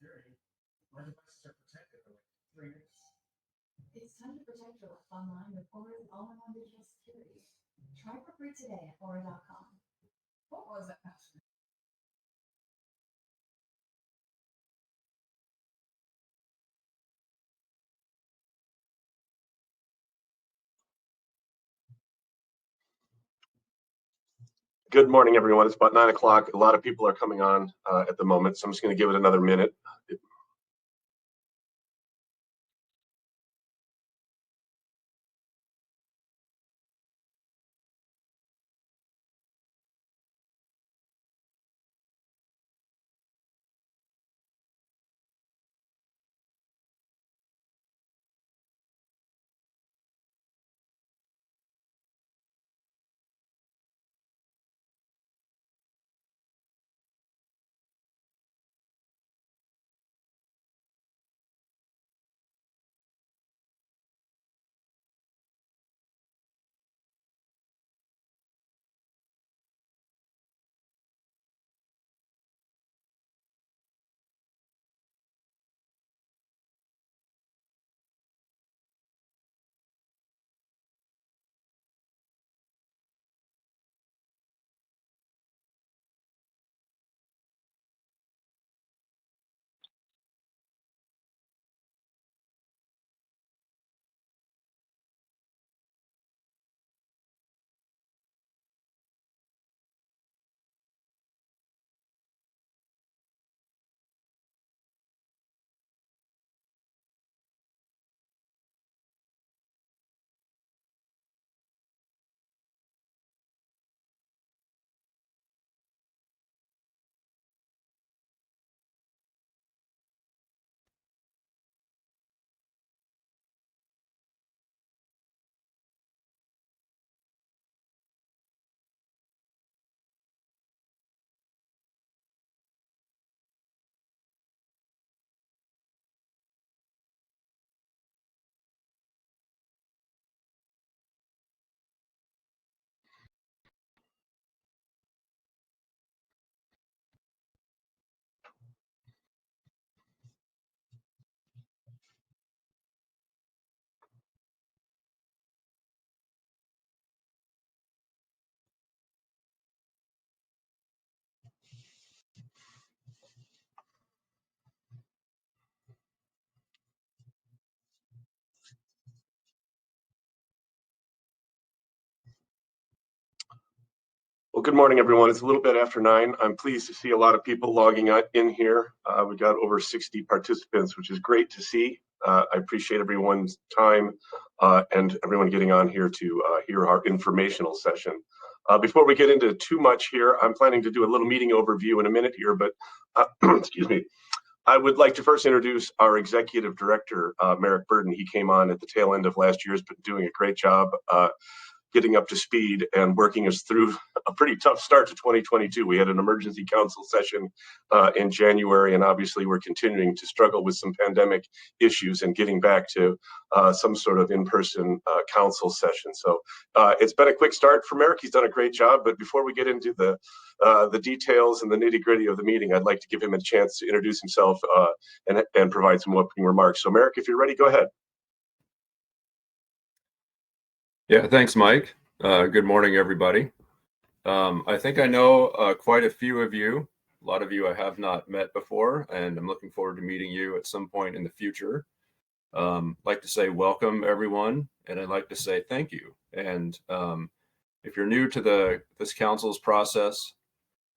security. My devices are protected for like 3 years. It's time to protect your life online with Aura's all-in-one digital security. Try for free today at Aura.com. What was that? Good morning, everyone. It's about 9 o'clock. A lot of people are coming on at the moment, so I'm just going to give it another minute. Well, good morning, everyone. It's a little bit after 9. I'm pleased to see a lot of people logging in here. We got over 60 participants, which is great to see. I appreciate everyone's time and everyone getting on here to hear our informational session. Before we get into too much here, I'm planning to do a little meeting overview in a minute here, but excuse me. I would like to first introduce our executive director, Merrick Burden. He came on at the tail end of last year, has been doing a great job getting up to speed and working us through a pretty tough start to 2022. We had an emergency council session in January, and obviously we're continuing to struggle with some pandemic issues and getting back to some sort of in-person council session. So it's been a quick start for Merrick. He's done a great job, but before we get into the details and the nitty-gritty of the meeting, I'd like to give him a chance to introduce himself and provide some opening remarks. So Merrick, if you're ready, go ahead. Yeah, thanks, Mike. Good morning, everybody. I think I know quite a few of you. A lot of you I have not met before, and I'm looking forward to meeting you at some point in the future. I'd like to say welcome, everyone, and I'd like to say thank you. And if you're new to this council's process,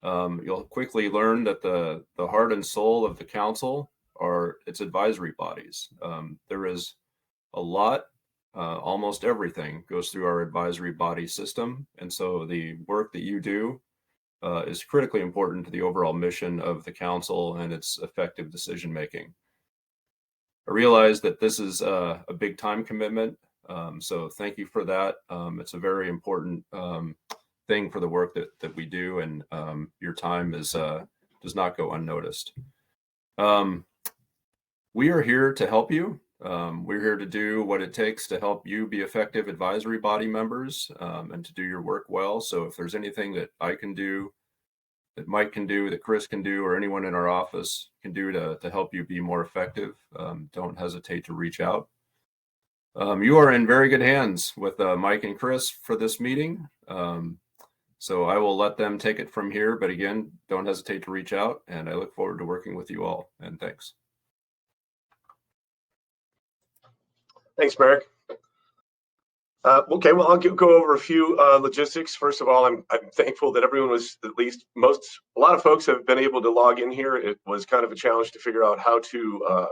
you'll quickly learn that the heart and soul of the council are its advisory bodies. There is a lot. Almost everything goes through our advisory body system. And so the work that you do is critically important to the overall mission of the council and its effective decision making. I realize that this is a big time commitment. So thank you for that. It's a very important thing for the work that we do, and your time does not go unnoticed. We are here to help you. We're here to do what it takes to help you be effective advisory body members and to do your work well. So if there's anything that I can do that Mike can do, that Chris can do, or anyone in our office can do to help you be more effective, don't hesitate to reach out. You are in very good hands with Mike and Chris for this meeting. So I will let them take it from here. But again, don't hesitate to reach out, and I look forward to working with you all. And thanks. Thanks, Merrick. Okay, well, I'll go over a few logistics. First of all, I'm thankful that everyone was, at least a lot of folks have been able to log in here. It was kind of a challenge to figure out how to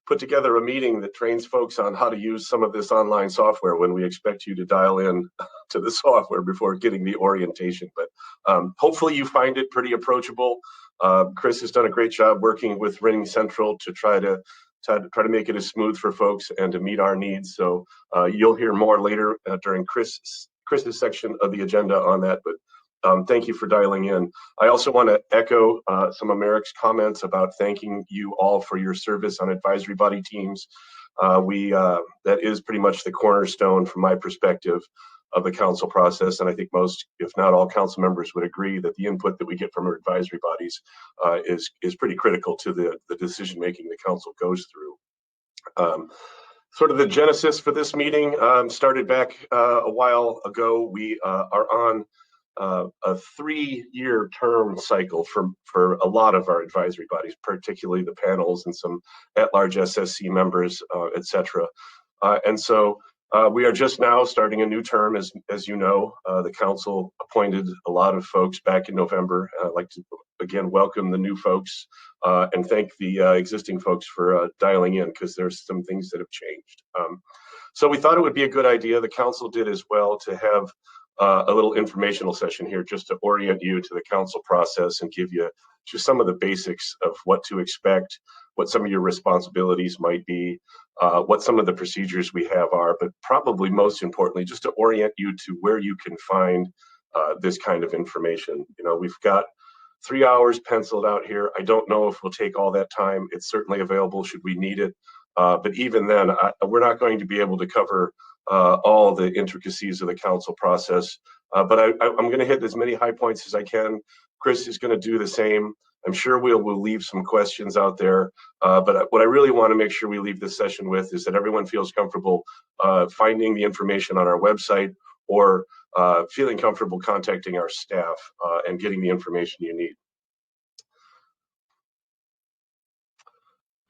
put together a meeting that trains folks on how to use some of this online software when we expect you to dial in to the software before getting the orientation. But hopefully you find it pretty approachable. Chris has done a great job working with Ring Central to try to make it as smooth for folks and to meet our needs. So you'll hear more later during Chris's section of the agenda on that. But thank you for dialing in. I also want to echo some of Merrick's comments about thanking you all for your service on advisory body teams. That is pretty much the cornerstone from my perspective of the council process. And I think most, if not all, council members would agree that the input that we get from our advisory bodies is pretty critical to the decision making the council goes through. Sort of the genesis for this meeting started back a while ago. We are on a 3-year term cycle for a lot of our advisory bodies, particularly the panels and some at-large SSC members, et cetera. And so we are just now starting a new term. As you know, the council appointed a lot of folks back in November. I'd like to again welcome the new folks and thank the existing folks for dialing in, because there's some things that have changed. So we thought it would be a good idea, the council did as well, to have a little informational session here just to orient you to the council process and give you just some of the basics of what to expect, what some of your responsibilities might be, what some of the procedures we have are, but probably most importantly, just to orient you to where you can find this kind of information. You know, we've got 3 hours penciled out here. I don't know if we'll take all that time. It's certainly available should we need it. But even then, we're not going to be able to cover all the intricacies of the council process. But I'm going to hit as many high points as I can. Chris is going to do the same. I'm sure we'll leave some questions out there. But what I really want to make sure we leave this session with is that everyone feels comfortable finding the information on our website, or feeling comfortable contacting our staff and getting the information you need.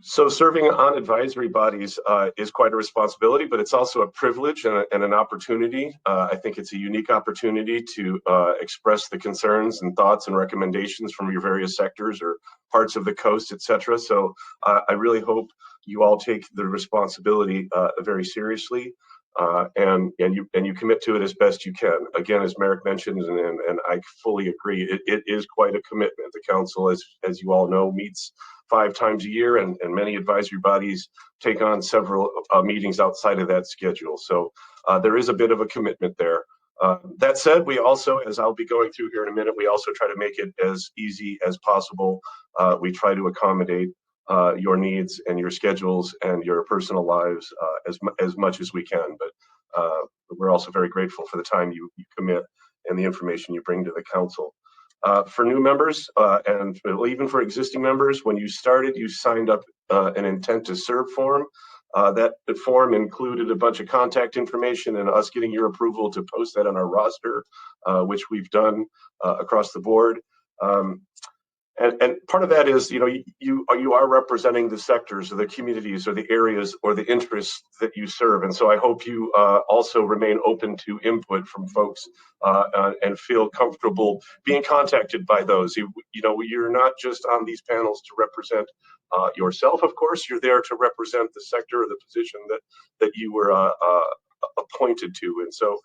So serving on advisory bodies is quite a responsibility, but it's also a privilege and an opportunity. I think it's a unique opportunity to express the concerns and thoughts and recommendations from your various sectors or parts of the coast, et cetera. So I really hope you all take the responsibility very seriously and you commit to it as best you can. Again, as Merrick mentioned, and I fully agree, it is quite a commitment. The council, as you all know, meets 5 times a year, and many advisory bodies take on several meetings outside of that schedule. So there is a bit of a commitment there. That said, we also, as I'll be going through here in a minute, we also try to make it as easy as possible. We try to accommodate your needs and your schedules and your personal lives as much as we can. But we're also very grateful for the time you commit and the information you bring to the council. For new members and even for existing members, when you started, you signed up an intent to serve form. That form included a bunch of contact information and us getting your approval to post that on our roster, which we've done across the board. And part of that is, you know, you are representing the sectors or the communities or the areas or the interests that you serve. And so I hope you also remain open to input from folks and feel comfortable being contacted by those. You know, you're not just on these panels to represent yourself, of course. You're there to represent the sector or the position that you were appointed to. And so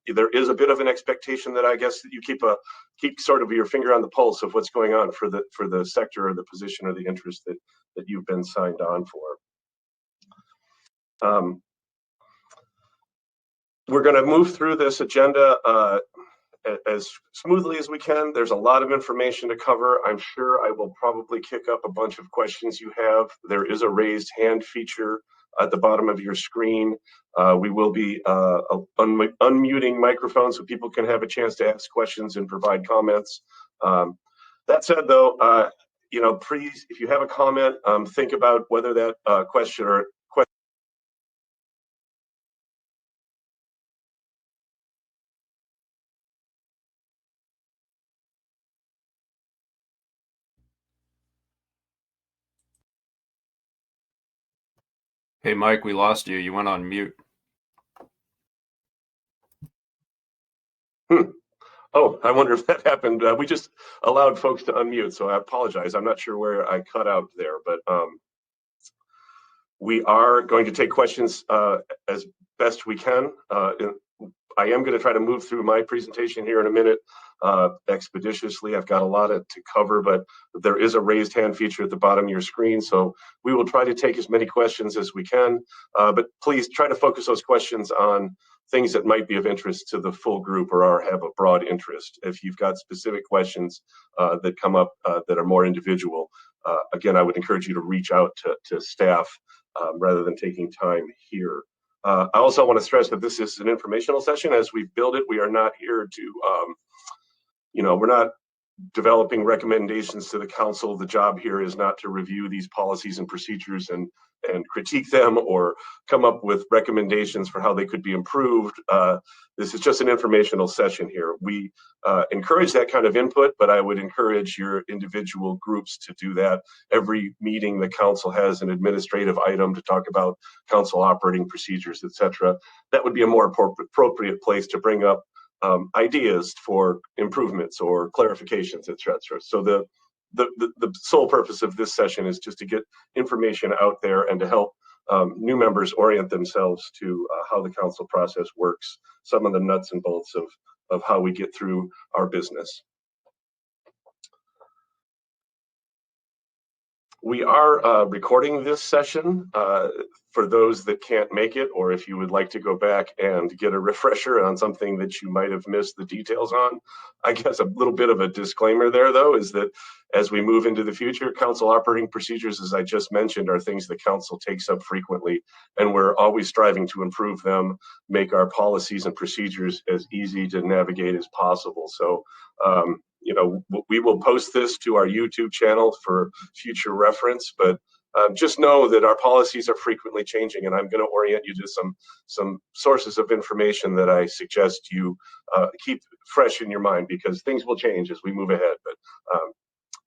there is a bit of an expectation that I guess that you keep sort of your finger on the pulse of what's going on for the sector or the position or the interest that you've been signed on for. We're going to move through this agenda as smoothly as we can. There's a lot of information to cover. I'm sure I will probably kick up a bunch of questions you have. There is a raised hand feature at the bottom of your screen. We will be unmuting microphones so people can have a chance to ask questions and provide comments. That said, though, please, if you have a comment, think about whether that question or question. Hey, Mike, we lost you. You went on mute. Oh, I wonder if that happened. We just allowed folks to unmute, so I apologize. I'm not sure where I cut out there, but we are going to take questions as best we can. I am going to try to move through my presentation here in a minute expeditiously. I've got a lot to cover, but there is a raised hand feature at the bottom of your screen, so we will try to take as many questions as we can, but please try to focus those questions on things that might be of interest to the full group or have a broad interest. If you've got specific questions that come up that are more individual, again, I would encourage you to reach out to staff rather than taking time here. I also want to stress that this is an informational session. As we build it, we are not here to, we're not developing recommendations to the council. The job here is not to review these policies and procedures and critique them or come up with recommendations for how they could be improved. This is just an informational session here. We encourage that kind of input, but I would encourage your individual groups to do that. Every meeting the council has an administrative item to talk about council operating procedures, etc. That would be a more appropriate place to bring up ideas for improvements or clarifications, etc. So the sole purpose of this session is just to get information out there and to help new members orient themselves to how the council process works, some of the nuts and bolts of how we get through our business. We are recording this session for those that can't make it, or if you would like to go back and get a refresher on something that you might have missed the details on. I guess a little bit of a disclaimer there, though, is that as we move into the future, council operating procedures, as I just mentioned, are things the council takes up frequently, and we're always striving to improve them, make our policies and procedures as easy to navigate as possible. So, we will post this to our YouTube channel for future reference, but just know that our policies are frequently changing, and I'm going to orient you to some sources of information that I suggest you keep fresh in your mind, because things will change as we move ahead. But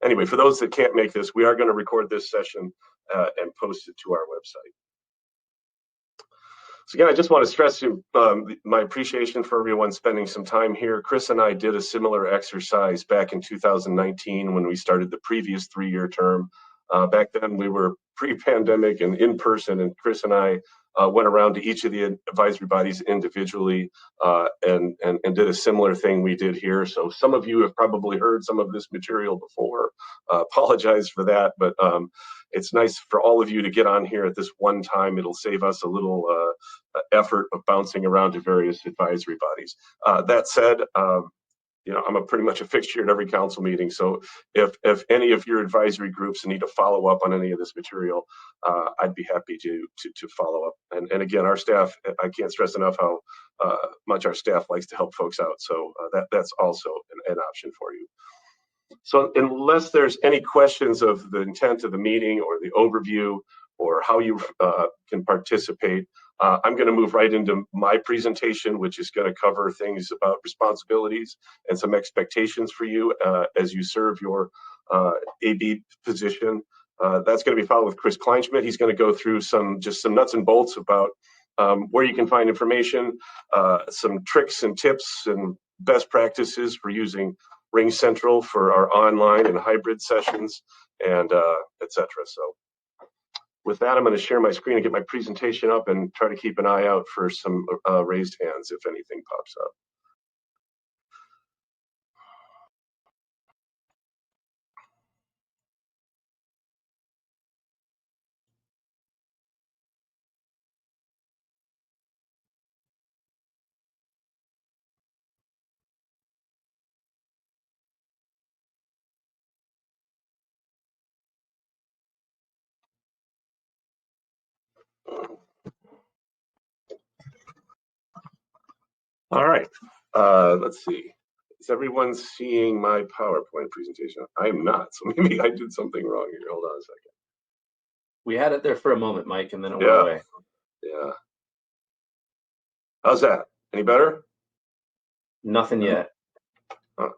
anyway, for those that can't make this, we are going to record this session and post it to our website. So again, I just want to stress my appreciation for everyone spending some time here. Chris and I did a similar exercise back in 2019 when we started the previous 3-year term. Back then we were pre-pandemic and in person, and Chris and I went around to each of the advisory bodies individually and did a similar thing we did here. So some of you have probably heard some of this material before. Apologize for that, but it's nice for all of you to get on here at this one time. It'll save us a little effort of bouncing around to various advisory bodies. That said, I'm pretty much a fixture at every council meeting. So if any of your advisory groups need to follow up on any of this material, I'd be happy to follow up. And again, our staff, I can't stress enough how much our staff likes to help folks out. So that's also an option for you. So unless there's any questions of the intent of the meeting or the overview or how you can participate, I'm going to move right into my presentation, which is going to cover things about responsibilities and some expectations for you as you serve your AB position. That's going to be followed with Chris Kleinschmidt. He's going to go through some nuts and bolts about where you can find information, some tricks and tips and best practices for using Ring Central for our online and hybrid sessions, and etc. So with that, I'm going to share my screen and get my presentation up and try to keep an eye out for some raised hands if anything pops up. All right, let's see. Is everyone seeing my PowerPoint presentation? I am not, so maybe I did something wrong here. Hold on a second. We had it there for a moment, Mike, and then it went Yeah. away. Yeah. How's that? Any better? Nothing yet. Huh.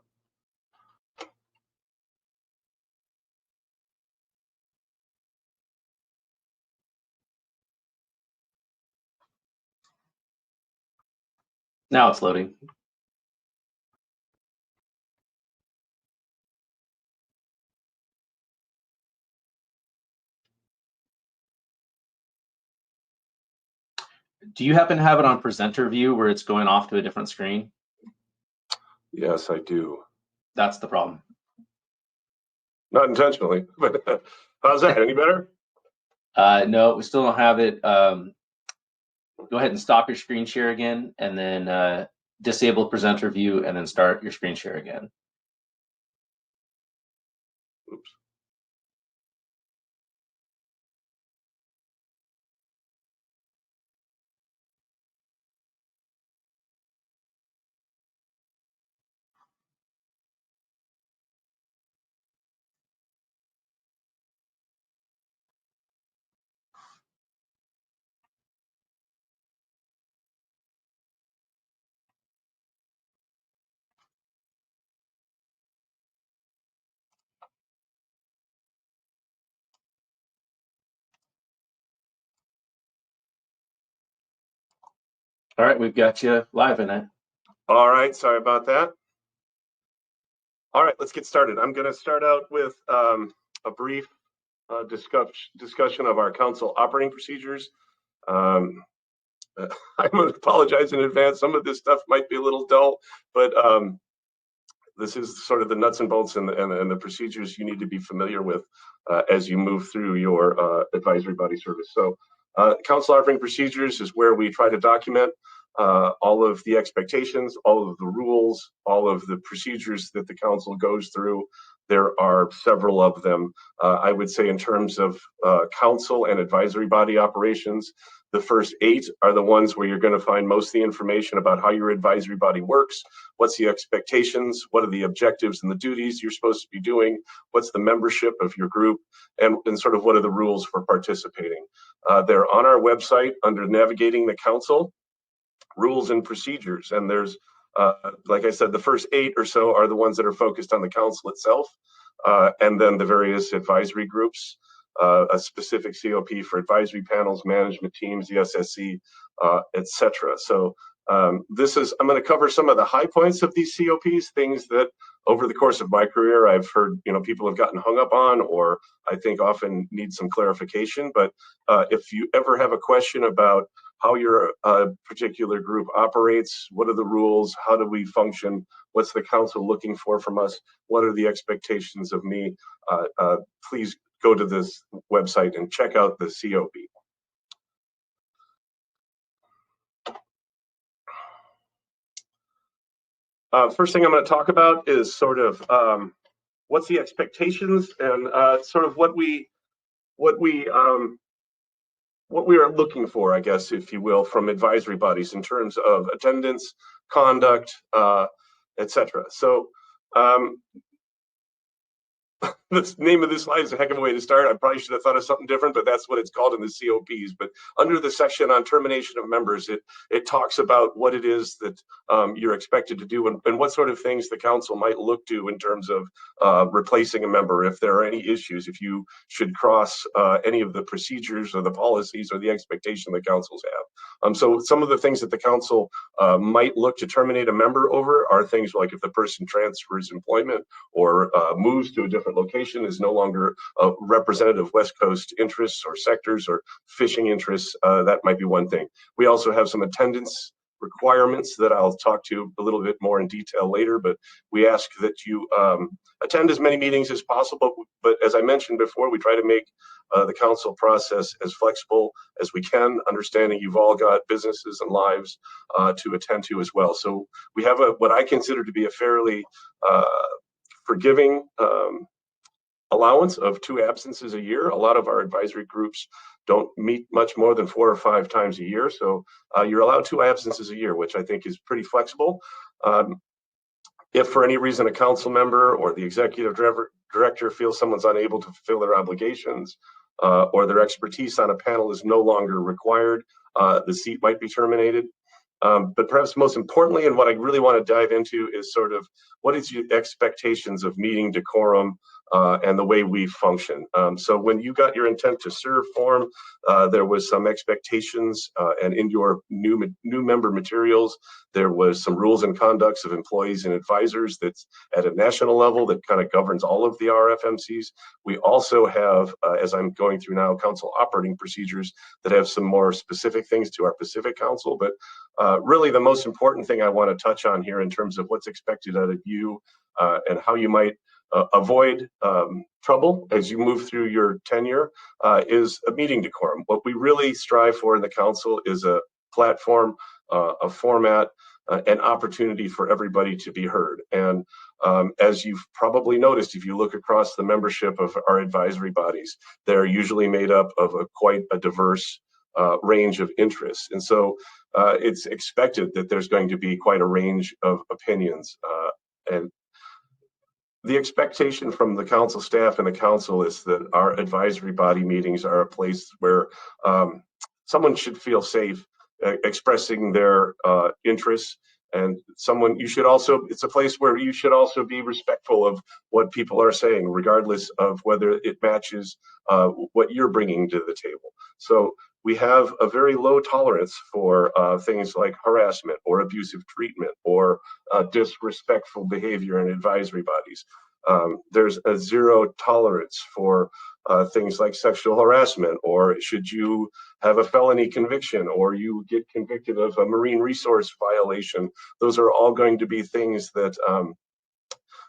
Now it's loading. Do you happen to have it on presenter view where it's going off to a different screen? Yes, I do. That's the problem. Not intentionally, but how's that? Any better? No, we still don't have it. Go ahead and stop your screen share again, and then disable presenter view, and then start your screen share again. Oops. All right, we've got you live in it. All right, sorry about that. All right, let's get started. I'm going to start out with a brief discussion of our council operating procedures. I'm going to apologize in advance. Some of this stuff might be a little dull, but this is sort of the nuts and bolts and the procedures you need to be familiar with as you move through your advisory body service. So council operating procedures is where we try to document all of the expectations, all of the rules, all of the procedures that the council goes through. There are several of them. I would say in terms of council and advisory body operations, the first 8 are the ones where you're going to find most of the information about how your advisory body works, what's the expectations, what are the objectives and the duties you're supposed to be doing, what's the membership of your group, and sort of what are the rules for participating. They're on our website under Navigating the Council, Rules and Procedures. And there's, like I said, the first 8 or so are the ones that are focused on the council itself, and then the various advisory groups. A specific COP for advisory panels, management teams, the SSC, etc. So I'm going to cover some of the high points of these COPs, things that over the course of my career I've heard people have gotten hung up on, or I think often need some clarification. But if you ever have a question about how your particular group operates, what are the rules, how do we function, what's the council looking for from us, what are the expectations of me, please go to this website and check out the COP. First thing I'm going to talk about is sort of what's the expectations and sort of what we are looking for, I guess, if you will, from advisory bodies in terms of attendance, conduct, etc. So the name of this slide is a heck of a way to start. I probably should have thought of something different, but that's what it's called in the COPs. But under the section on termination of members, it talks about what it is that you're expected to do and what sort of things the council might look to in terms of replacing a member, if there are any issues, if you should cross any of the procedures or the policies or the expectation the councils have. So some of the things that the council might look to terminate a member over are things like if the person transfers employment or moves to a different location, is no longer a representative of West Coast interests or sectors or fishing interests. That might be one thing. We also have some attendance requirements that I'll talk to a little bit more in detail later, but we ask that you attend as many meetings as possible. But as I mentioned before, we try to make the council process as flexible as we can, understanding you've all got businesses and lives to attend to as well. So we have what I consider to be a fairly forgiving allowance of 2 absences a year. A lot of our advisory groups don't meet much more than 4 or 5 times a year. So you're allowed 2 absences a year, which I think is pretty flexible. If for any reason a council member or the executive director feels someone's unable to fulfill their obligations or their expertise on a panel is no longer required, the seat might be terminated. But perhaps most importantly, and what I really want to dive into is sort of what is your expectations of meeting decorum and the way we function. So when you got your intent to serve form, there was some expectations, and in your new member materials, there was some rules and conducts of employees and advisors that's at a national level that kind of governs all of the RFMCs. We also have, as I'm going through now, council operating procedures that have some more specific things to our Pacific Council. But really the most important thing I want to touch on here in terms of what's expected out of you and how you might avoid trouble as you move through your tenure is a meeting decorum. What we really strive for in the council is a platform, a format, an opportunity for everybody to be heard. And as you've probably noticed, if you look across the membership of our advisory bodies, they're usually made up of quite a diverse range of interests. And so it's expected that there's going to be quite a range of opinions. And the expectation from the council staff and the council is that our advisory body meetings are a place where someone should feel safe expressing their interests, and it's a place where you should also be respectful of what people are saying, regardless of whether it matches what you're bringing to the table. So we have a very low tolerance for things like harassment or abusive treatment or disrespectful behavior in advisory bodies. There's a zero tolerance for things like sexual harassment, or should you have a felony conviction or you get convicted of a marine resource violation. Those are all going to be things that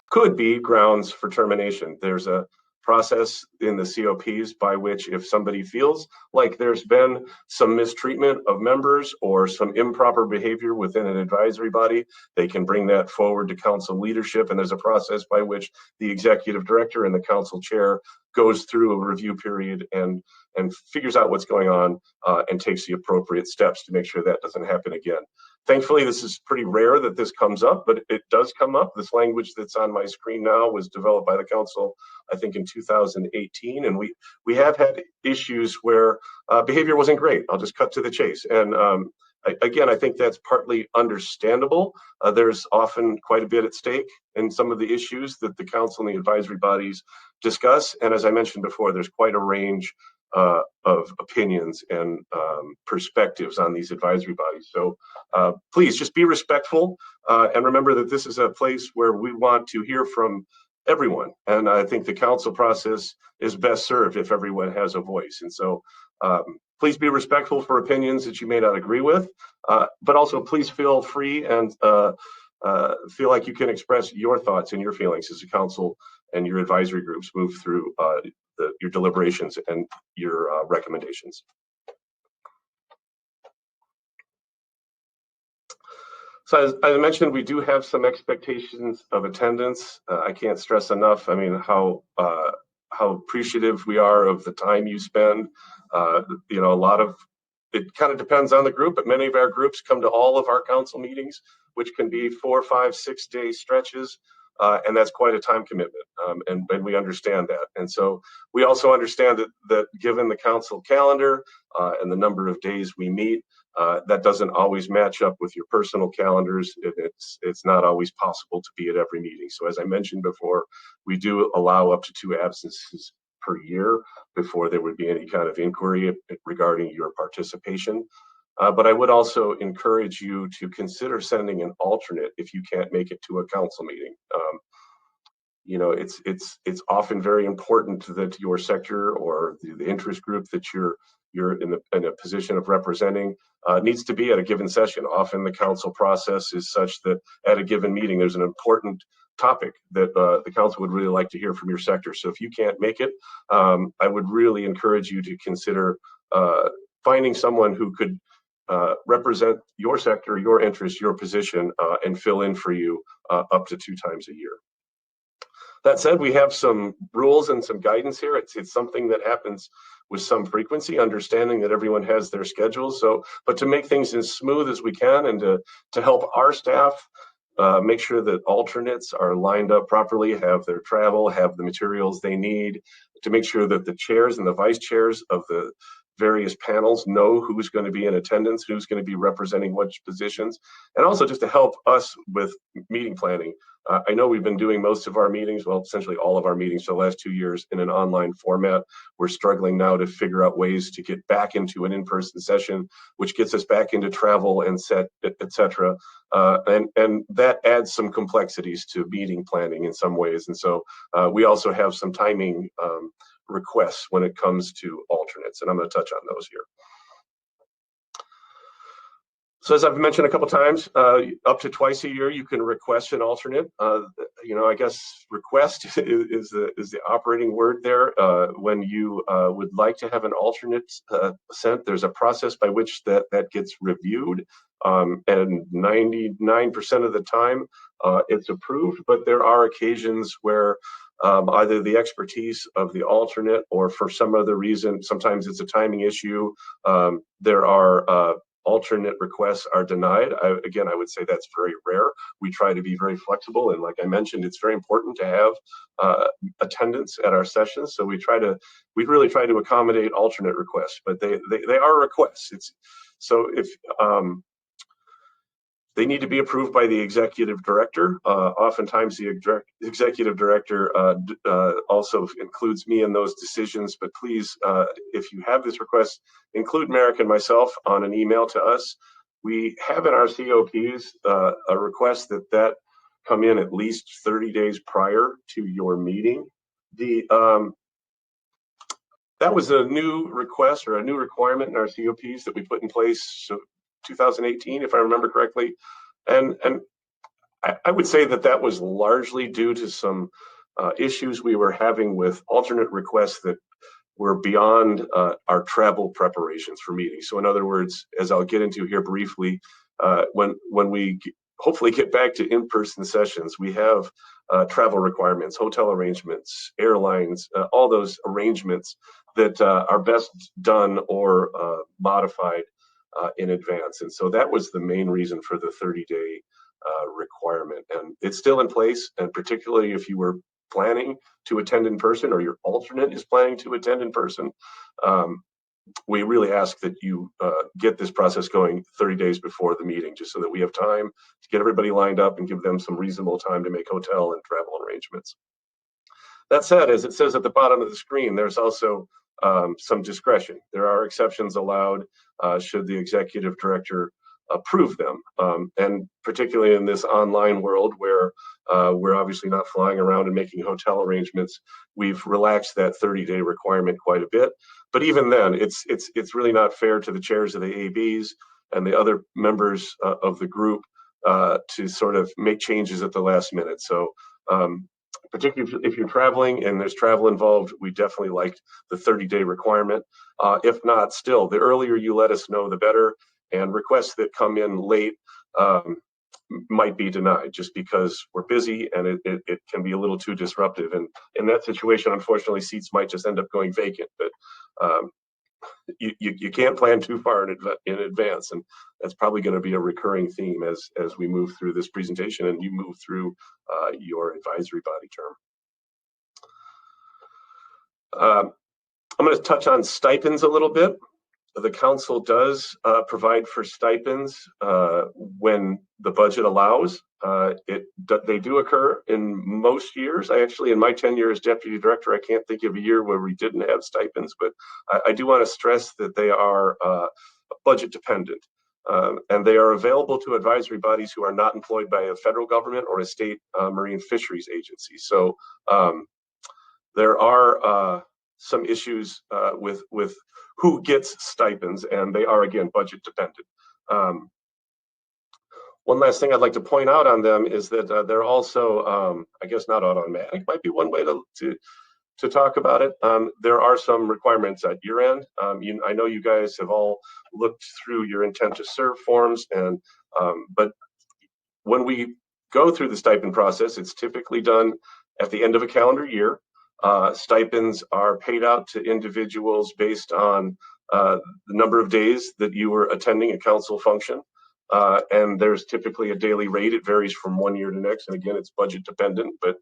could be grounds for termination. There's a process in the COPs by which if somebody feels like there's been some mistreatment of members or some improper behavior within an advisory body, they can bring that forward to council leadership. And there's a process by which the executive director and the council chair goes through a review period and figures out what's going on and takes the appropriate steps to make sure that doesn't happen again. Thankfully, this is pretty rare that this comes up, but it does come up. This language that's on my screen now was developed by the council, I think, in 2018. And we have had issues where behavior wasn't great. I'll just cut to the chase. And again, I think that's partly understandable. There's often quite a bit at stake in some of the issues that the council and the advisory bodies discuss. And as I mentioned before, there's quite a range of opinions and perspectives on these advisory bodies. So please just be respectful and remember that this is a place where we want to hear from everyone. And I think the council process is best served if everyone has a voice. And so please be respectful for opinions that you may not agree with, but also please feel free and feel like you can express your thoughts and your feelings as a council and your advisory groups move through your deliberations and your recommendations. So as I mentioned, we do have some expectations of attendance. I can't stress enough, I mean, how appreciative we are of the time you spend. You know, a lot of it kind of depends on the group, but many of our groups come to all of our council meetings, which can be 4, 5, 6 day stretches. And that's quite a time commitment, and we understand that. And so we also understand that given the council calendar and the number of days we meet, that doesn't always match up with your personal calendars. It's not always possible to be at every meeting. So as I mentioned before, we do allow up to 2 absences per year before there would be any kind of inquiry regarding your participation. But I would also encourage you to consider sending an alternate if you can't make it to a council meeting. You know, it's often very important that your sector or the interest group that you're in a position of representing needs to be at a given session. Often the council process is such that at a given meeting there's an important topic that the council would really like to hear from your sector. So if you can't make it, I would really encourage you to consider finding someone who could represent your sector, your interest, your position, and fill in for you up to 2 times a year. That said, we have some rules and some guidance here. It's something that happens with some frequency, understanding that everyone has their schedules. So, but to make things as smooth as we can and to help our staff make sure that alternates are lined up properly, have their travel, have the materials they need, to make sure that the chairs and the vice chairs of the various panels know who's going to be in attendance, who's going to be representing which positions, and also just to help us with meeting planning. I know we've been doing most of our meetings, well, essentially all of our meetings for the last 2 years in an online format. We're struggling now to figure out ways to get back into an in-person session, which gets us back into travel and et cetera. And that adds some complexities to meeting planning in some ways. And so we also have some timing requests when it comes to alternates, and I'm going to touch on those here. So as I've mentioned a couple times, up to twice a year, you can request an alternate. I guess request is the operating word there. When you would like to have an alternate sent, there's a process by which that gets reviewed, and 99% of the time it's approved. But there are occasions where either the expertise of the alternate or for some other reason, sometimes it's a timing issue, there are alternate requests are denied. I would say that's very rare. We try to be very flexible, and like I mentioned, it's very important to have attendance at our sessions. So we really try to accommodate alternate requests, but they are requests. If they need to be approved by the executive director. Oftentimes, the executive director also includes me in those decisions. But please, if you have this request, include Merrick and myself on an email to us. We have in our COPs a request that come in at least 30 days prior to your meeting. That was a new request or a new requirement in our COPs that we put in place 2018, if I remember correctly, and I would say that was largely due to some issues we were having with alternate requests that were beyond our travel preparations for meetings. So in other words, as I'll get into here briefly, when we hopefully get back to in-person sessions, we have travel requirements, hotel arrangements, airlines, all those arrangements that are best done or modified in advance. And so that was the main reason for the 30-day requirement. And it's still in place. And particularly if you were planning to attend in person or your alternate is planning to attend in person, we really ask that you get this process going 30 days before the meeting, just so that we have time to get everybody lined up and give them some reasonable time to make hotel and travel arrangements. That said, as it says at the bottom of the screen, there's also some discretion. There are exceptions allowed should the executive director approve them. And particularly in this online world where we're obviously not flying around and making hotel arrangements, we've relaxed that 30-day requirement quite a bit. But even then, it's really not fair to the chairs of the ABs and the other members of the group to sort of make changes at the last minute. So particularly if you're traveling and there's travel involved, we definitely like the 30-day requirement. If not, still, the earlier you let us know, the better. And requests that come in late might be denied just because we're busy and it can be a little too disruptive. And in that situation, unfortunately, seats might just end up going vacant. But you can't plan too far in advance, and that's probably going to be a recurring theme as we move through this presentation and you move through your advisory body term. I'm going to touch on stipends a little bit. The council does provide for stipends when the budget allows. They do occur in most years. In my tenure as deputy director, I can't think of a year where we didn't have stipends, but I do want to stress that they are budget dependent. And they are available to advisory bodies who are not employed by a federal government or a state marine fisheries agency. So there are some issues with who gets stipends, and they are, again, budget dependent. One last thing I'd like to point out on them is that they're also, I guess not automatic, might be one way to talk about it. There are some requirements at your end. I know you guys have all looked through your intent to serve forms, but when we go through the stipend process, it's typically done at the end of a calendar year. Stipends are paid out to individuals based on the number of days that you were attending a council function. and there's typically a daily rate. It varies from one year to next, and again, it's budget dependent. But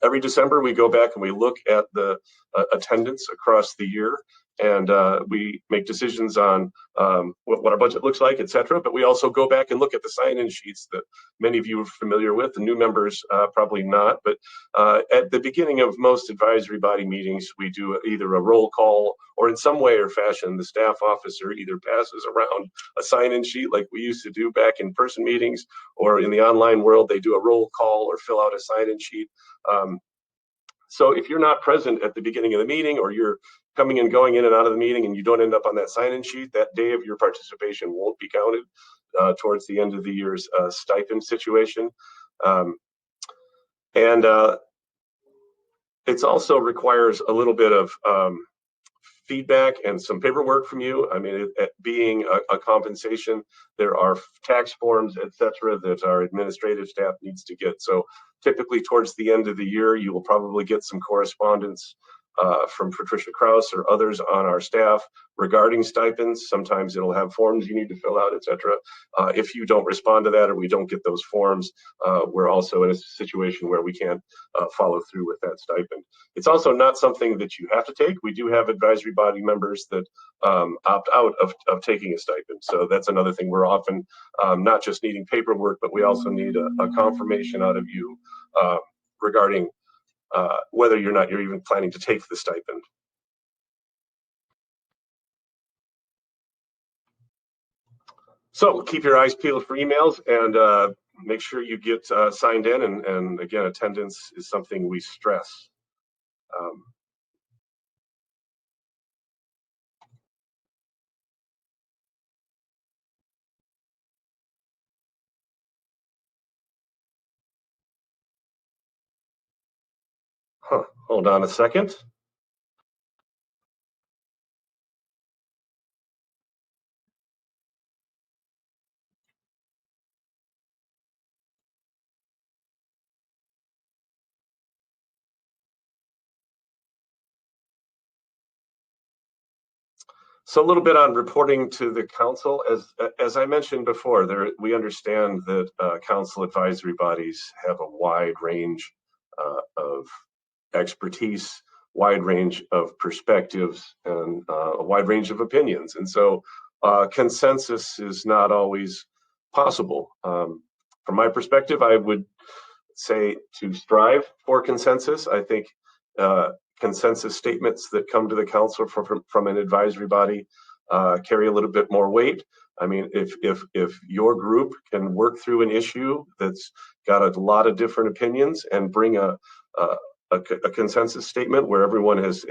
every December, we go back and we look at the attendance across the year, and we make decisions on what our budget looks like, et cetera. But we also go back and look at the sign-in sheets that many of you are familiar with. The new members probably not, but at the beginning of most advisory body meetings, we do either a roll call, or in some way or fashion, the staff officer either passes around a sign-in sheet like we used to do back in person meetings, or in the online world, they do a roll call or fill out a sign-in sheet. So if you're not present at the beginning of the meeting, or you're coming and going in and out of the meeting and you don't end up on that sign-in sheet, that day of your participation won't be counted towards the end of the year's stipend situation. And it also requires a little bit of feedback and some paperwork from you. I mean, being a compensation, there are tax forms, et cetera, that our administrative staff needs to get. So typically towards the end of the year, you will probably get some correspondence from Patricia Krause or others on our staff regarding stipends. Sometimes it'll have forms you need to fill out, et cetera. If you don't respond to that, or we don't get those forms, we're also in a situation where we can't follow through with that stipend. It's also not something that you have to take. We do have advisory body members that opt out of taking a stipend. So that's another thing. We're often not just needing paperwork, but we also need a confirmation out of you regarding whether or not you're even planning to take the stipend. So keep your eyes peeled for emails, and make sure you get signed in. And again, attendance is something we stress. Hold on a second. So a little bit on reporting to the council. As I mentioned before, we understand that council advisory bodies have a wide range of expertise, wide range of perspectives, and a wide range of opinions. And so consensus is not always possible. From my perspective, I would say to strive for consensus. I think consensus statements that come to the council from an advisory body carry a little bit more weight. I mean, if your group can work through an issue that's got a lot of different opinions and bring a consensus statement where everyone has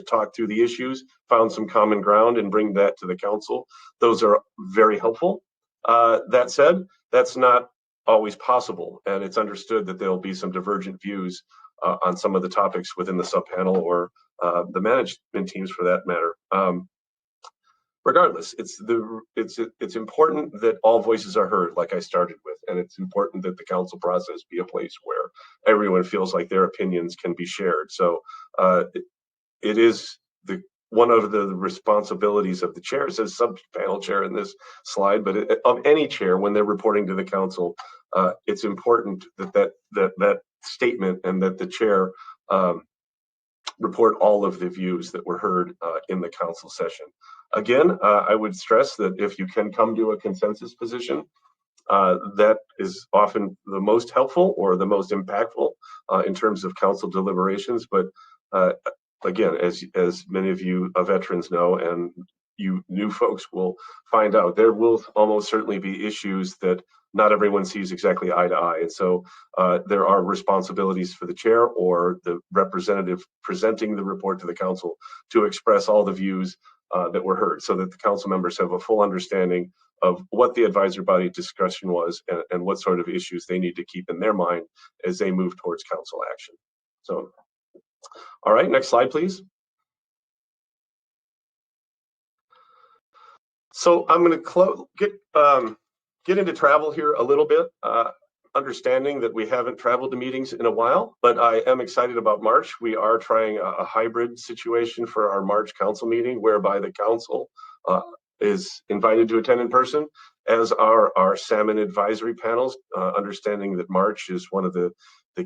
talked through the issues, found some common ground, and bring that to the council, those are very helpful. That said, that's not always possible, and it's understood that there'll be some divergent views on some of the topics within the subpanel, or the management teams for that matter. Regardless, it's important that all voices are heard, like I started with, and it's important that the council process be a place where everyone feels like their opinions can be shared. So it is one of the responsibilities of the chair. It says sub-panel chair in this slide, but of any chair when they're reporting to the council, it's important that statement and that the chair report all of the views that were heard in the council session. Again, I would stress that if you can come to a consensus position, that is often the most helpful or the most impactful in terms of council deliberations. But again, as many of you veterans know, and you new folks will find out, there will almost certainly be issues that not everyone sees exactly eye to eye. And so there are responsibilities for the chair or the representative presenting the report to the council to express all the views that were heard, so that the council members have a full understanding of what the advisory body discussion was, and what sort of issues they need to keep in their mind as they move towards council action. So, all right, next slide, please. So I'm going to get into travel here a little bit, understanding that we haven't traveled to meetings in a while, but I am excited about March. We are trying a hybrid situation for our March council meeting, whereby the council is invited to attend in person, as are our salmon advisory panels, understanding that March is one of the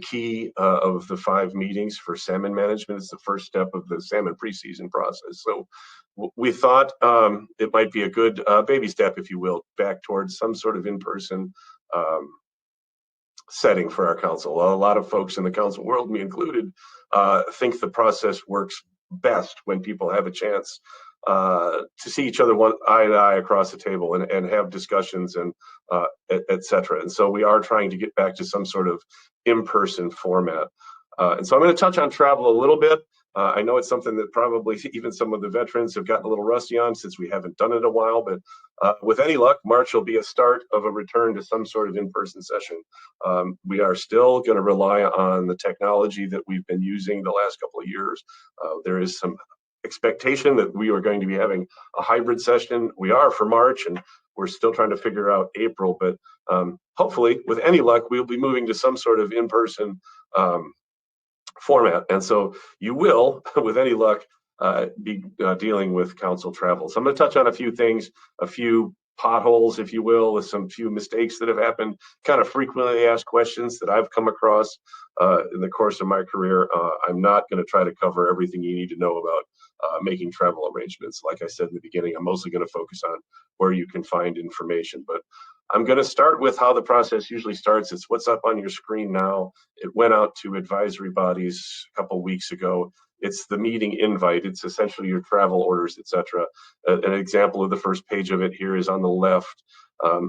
key of the 5 meetings for salmon management. It's the first step of the salmon preseason process. So we thought it might be a good baby step, if you will, back towards some sort of in-person setting for our council. A lot of folks in the council world, me included, think the process works best when people have a chance to see each other eye to eye across the table and have discussions and et cetera. And so we are trying to get back to some sort of in-person format. And so I'm going to touch on travel a little bit. I know it's something that probably even some of the veterans have gotten a little rusty on since we haven't done it a while, but with any luck, March will be a start of a return to some sort of in-person session. We are still going to rely on the technology that we've been using the last couple of years. There is some expectation that we are going to be having a hybrid session. We are for March, and we're still trying to figure out April, but hopefully, with any luck, we'll be moving to some sort of in-person format. And so you will, with any luck, be dealing with council travel. So I'm going to touch on a few things, a few potholes, if you will, with some few mistakes that have happened, kind of frequently asked questions that I've come across in the course of my career. I'm not going to try to cover everything you need to know about making travel arrangements. Like I said in the beginning, I'm mostly going to focus on where you can find information. But I'm going to start with how the process usually starts. It's what's up on your screen now. It went out to advisory bodies a couple weeks ago. It's the meeting invite. It's essentially your travel orders, etc. An example of the first page of it here is on the left.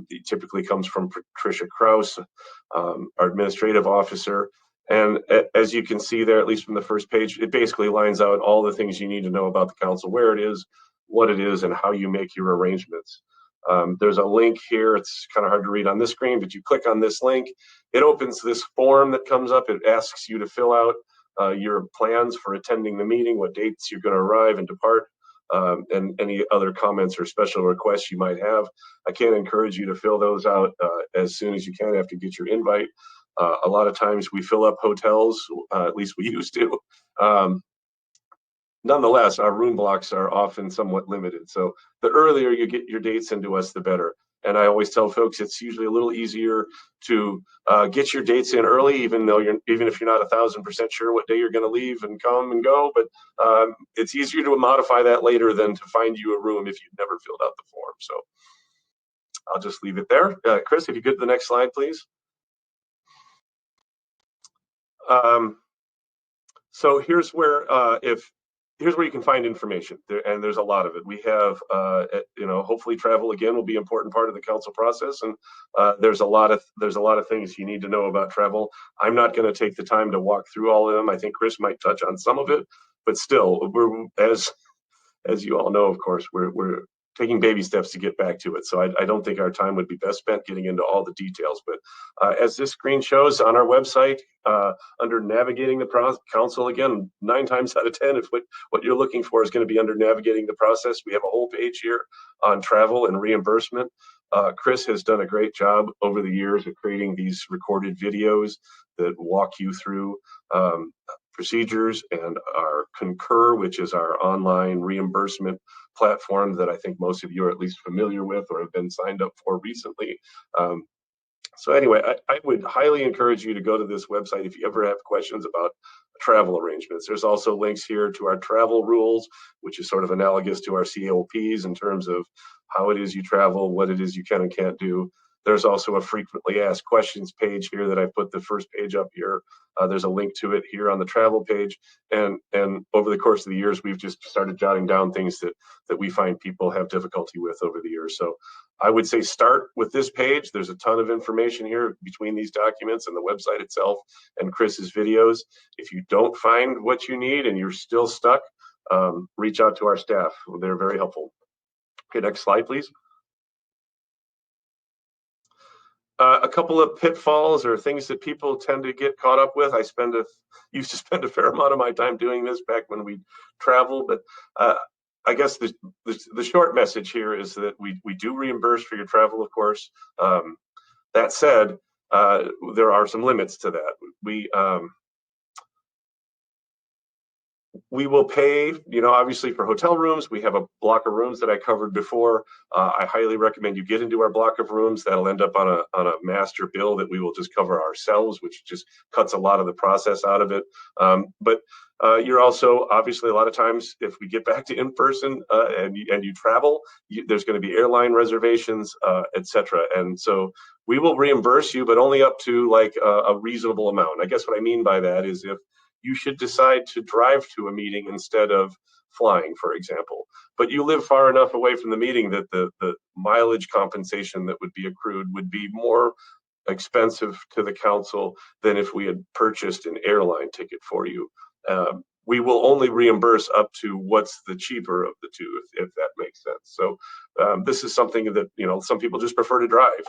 It typically comes from Patricia Krause, our administrative officer. And as you can see there, at least from the first page, it basically lines out all the things you need to know about the council, where it is, what it is, and how you make your arrangements. There's a link here. It's kind of hard to read on this screen, but you click on this link. It opens this form that comes up. It asks you to fill out your plans for attending the meeting, what dates you're going to arrive and depart, and any other comments or special requests you might have. I can't encourage you to fill those out as soon as you can after you get your invite. A lot of times we fill up hotels, at least we used to. Nonetheless, our room blocks are often somewhat limited. So the earlier you get your dates into us, the better. And I always tell folks it's usually a little easier to get your dates in early, even if you're not 1,000% sure what day you're going to leave and come and go. But it's easier to modify that later than to find you a room if you've never filled out the form. So I'll just leave it there. Chris, if you could to the next slide, please. So here's where here's where you can find information, and there's a lot of it. We have, hopefully travel again will be an important part of the council process, and there's a lot of things you need to know about travel. I'm not going to take the time to walk through all of them. I think Chris might touch on some of it, but still, we're as you all know, of course, we're taking baby steps to get back to it. So I don't think our time would be best spent getting into all the details. But as this screen shows on our website, under navigating the council, again, 9 times out of 10, if what you're looking for is going to be under navigating the process, we have a whole page here on travel and reimbursement. Chris has done a great job over the years of creating these recorded videos that walk you through procedures, and our Concur, which is our online reimbursement platform that I think most of you are at least familiar with or have been signed up for recently. So anyway, I would highly encourage you to go to this website if you ever have questions about travel arrangements. There's also links here to our travel rules, which is sort of analogous to our COPs in terms of how it is you travel, what it is you can and can't do. There's also a frequently asked questions page here that I put the first page up here. There's a link to it here on the travel page. And over the course of the years, we've just started jotting down things that we find people have difficulty with over the years. So I would say start with this page. There's a ton of information here between these documents and the website itself and Chris's videos. If you don't find what you need and you're still stuck, reach out to our staff. They're very helpful. Okay, next slide, please. A couple of pitfalls or things that people tend to get caught up with. I used to spend a fair amount of my time doing this back when we traveled, but I guess the short message here is that we do reimburse for your travel, of course. That said, there are some limits to that. We will pay, obviously for hotel rooms. We have a block of rooms that I covered before. I highly recommend you get into our block of rooms. That'll end up on a master bill that we will just cover ourselves, which just cuts a lot of the process out of it. But you're also, obviously, a lot of times, if we get back to in-person and you travel, there's going to be airline reservations, etc. And so we will reimburse you, but only up to like a reasonable amount. I guess what I mean by that is if you should decide to drive to a meeting instead of flying, for example, but you live far enough away from the meeting that the mileage compensation that would be accrued would be more expensive to the council than if we had purchased an airline ticket for you. We will only reimburse up to what's the cheaper of the two, if that makes sense. So this is something that, some people just prefer to drive,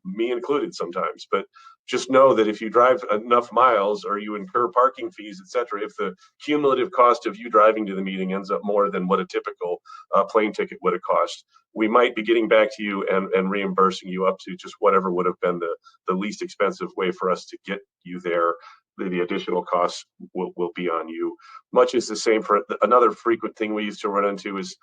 me included sometimes, but just know that if you drive enough miles or you incur parking fees, etc., if the cumulative cost of you driving to the meeting ends up more than what a typical plane ticket would have cost, we might be getting back to you and reimbursing you up to just whatever would have been the least expensive way for us to get you there. The additional costs will be on you. Much is the same for another frequent thing we used to run into is,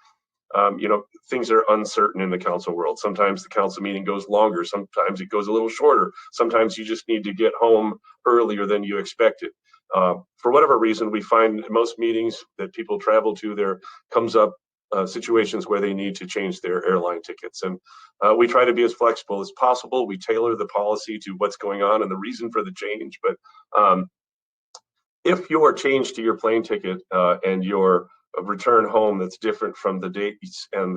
things are uncertain in the council world. Sometimes the council meeting goes longer. Sometimes it goes a little shorter. Sometimes you just need to get home earlier than you expected. For whatever reason, we find most meetings that people travel to, there comes up situations where they need to change their airline tickets. And we try to be as flexible as possible. We tailor the policy to what's going on and the reason for the change. But if your change to your plane ticket and your return home that's different from the dates and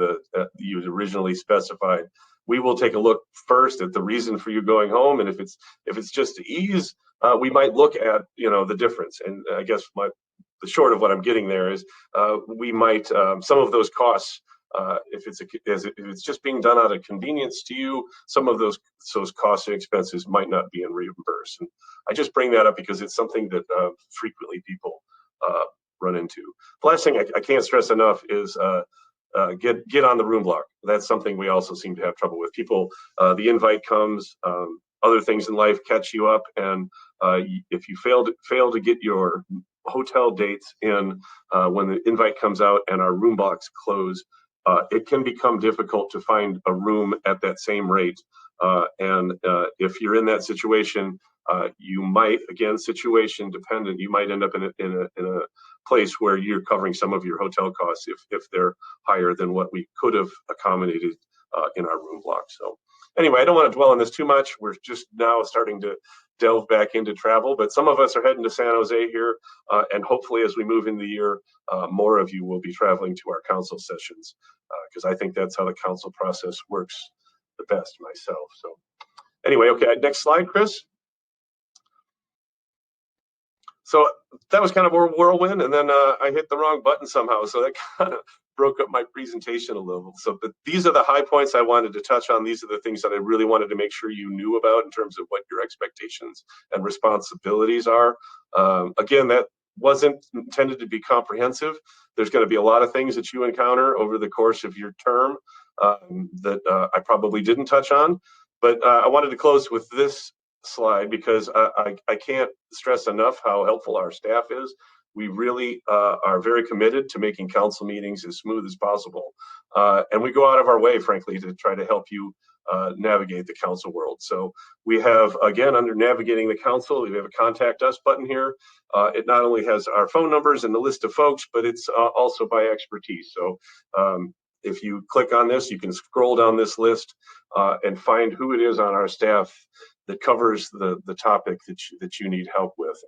you originally specified, we will take a look first at the reason for you going home. And if it's just to ease, we might look at the difference. And I guess the short of what I'm getting there is we might some of those costs. If it's just being done out of convenience to you, some of those costs and expenses might not be reimbursed. And I just bring that up because it's something that frequently people run into. The last thing I can't stress enough is get on the room block. That's something we also seem to have trouble with. People, the invite comes, other things in life catch you up, and if you fail to get your hotel dates in when the invite comes out and our room blocks close, it can become difficult to find a room at that same rate. And if you're in that situation, you might, again, situation dependent, you might end up in a place where you're covering some of your hotel costs if they're higher than what we could have accommodated in our room block. So anyway, I don't want to dwell on this too much. We're just now starting to delve back into travel, but some of us are heading to San Jose here, and hopefully as we move into the year, more of you will be traveling to our council sessions, because I think that's how the council process works the best myself. So anyway, okay, next slide, Chris. So that was kind of a whirlwind, and then I hit the wrong button somehow, so that kind of broke up my presentation a little. So, but these are the high points I wanted to touch on. These are the things that I really wanted to make sure you knew about in terms of what your expectations and responsibilities are. Again, that wasn't intended to be comprehensive. There's going to be a lot of things that you encounter over the course of your term that I probably didn't touch on, but I wanted to close with this slide because I can't stress enough how helpful our staff is. We really are very committed to making council meetings as smooth as possible. And we go out of our way, frankly, to try to help you navigate the council world. So we have, again, under navigating the council, we have a contact us button here. It not only has our phone numbers and the list of folks, but it's also by expertise. So if you click on this, you can scroll down this list and find who it is on our staff that covers the topic that you need help with,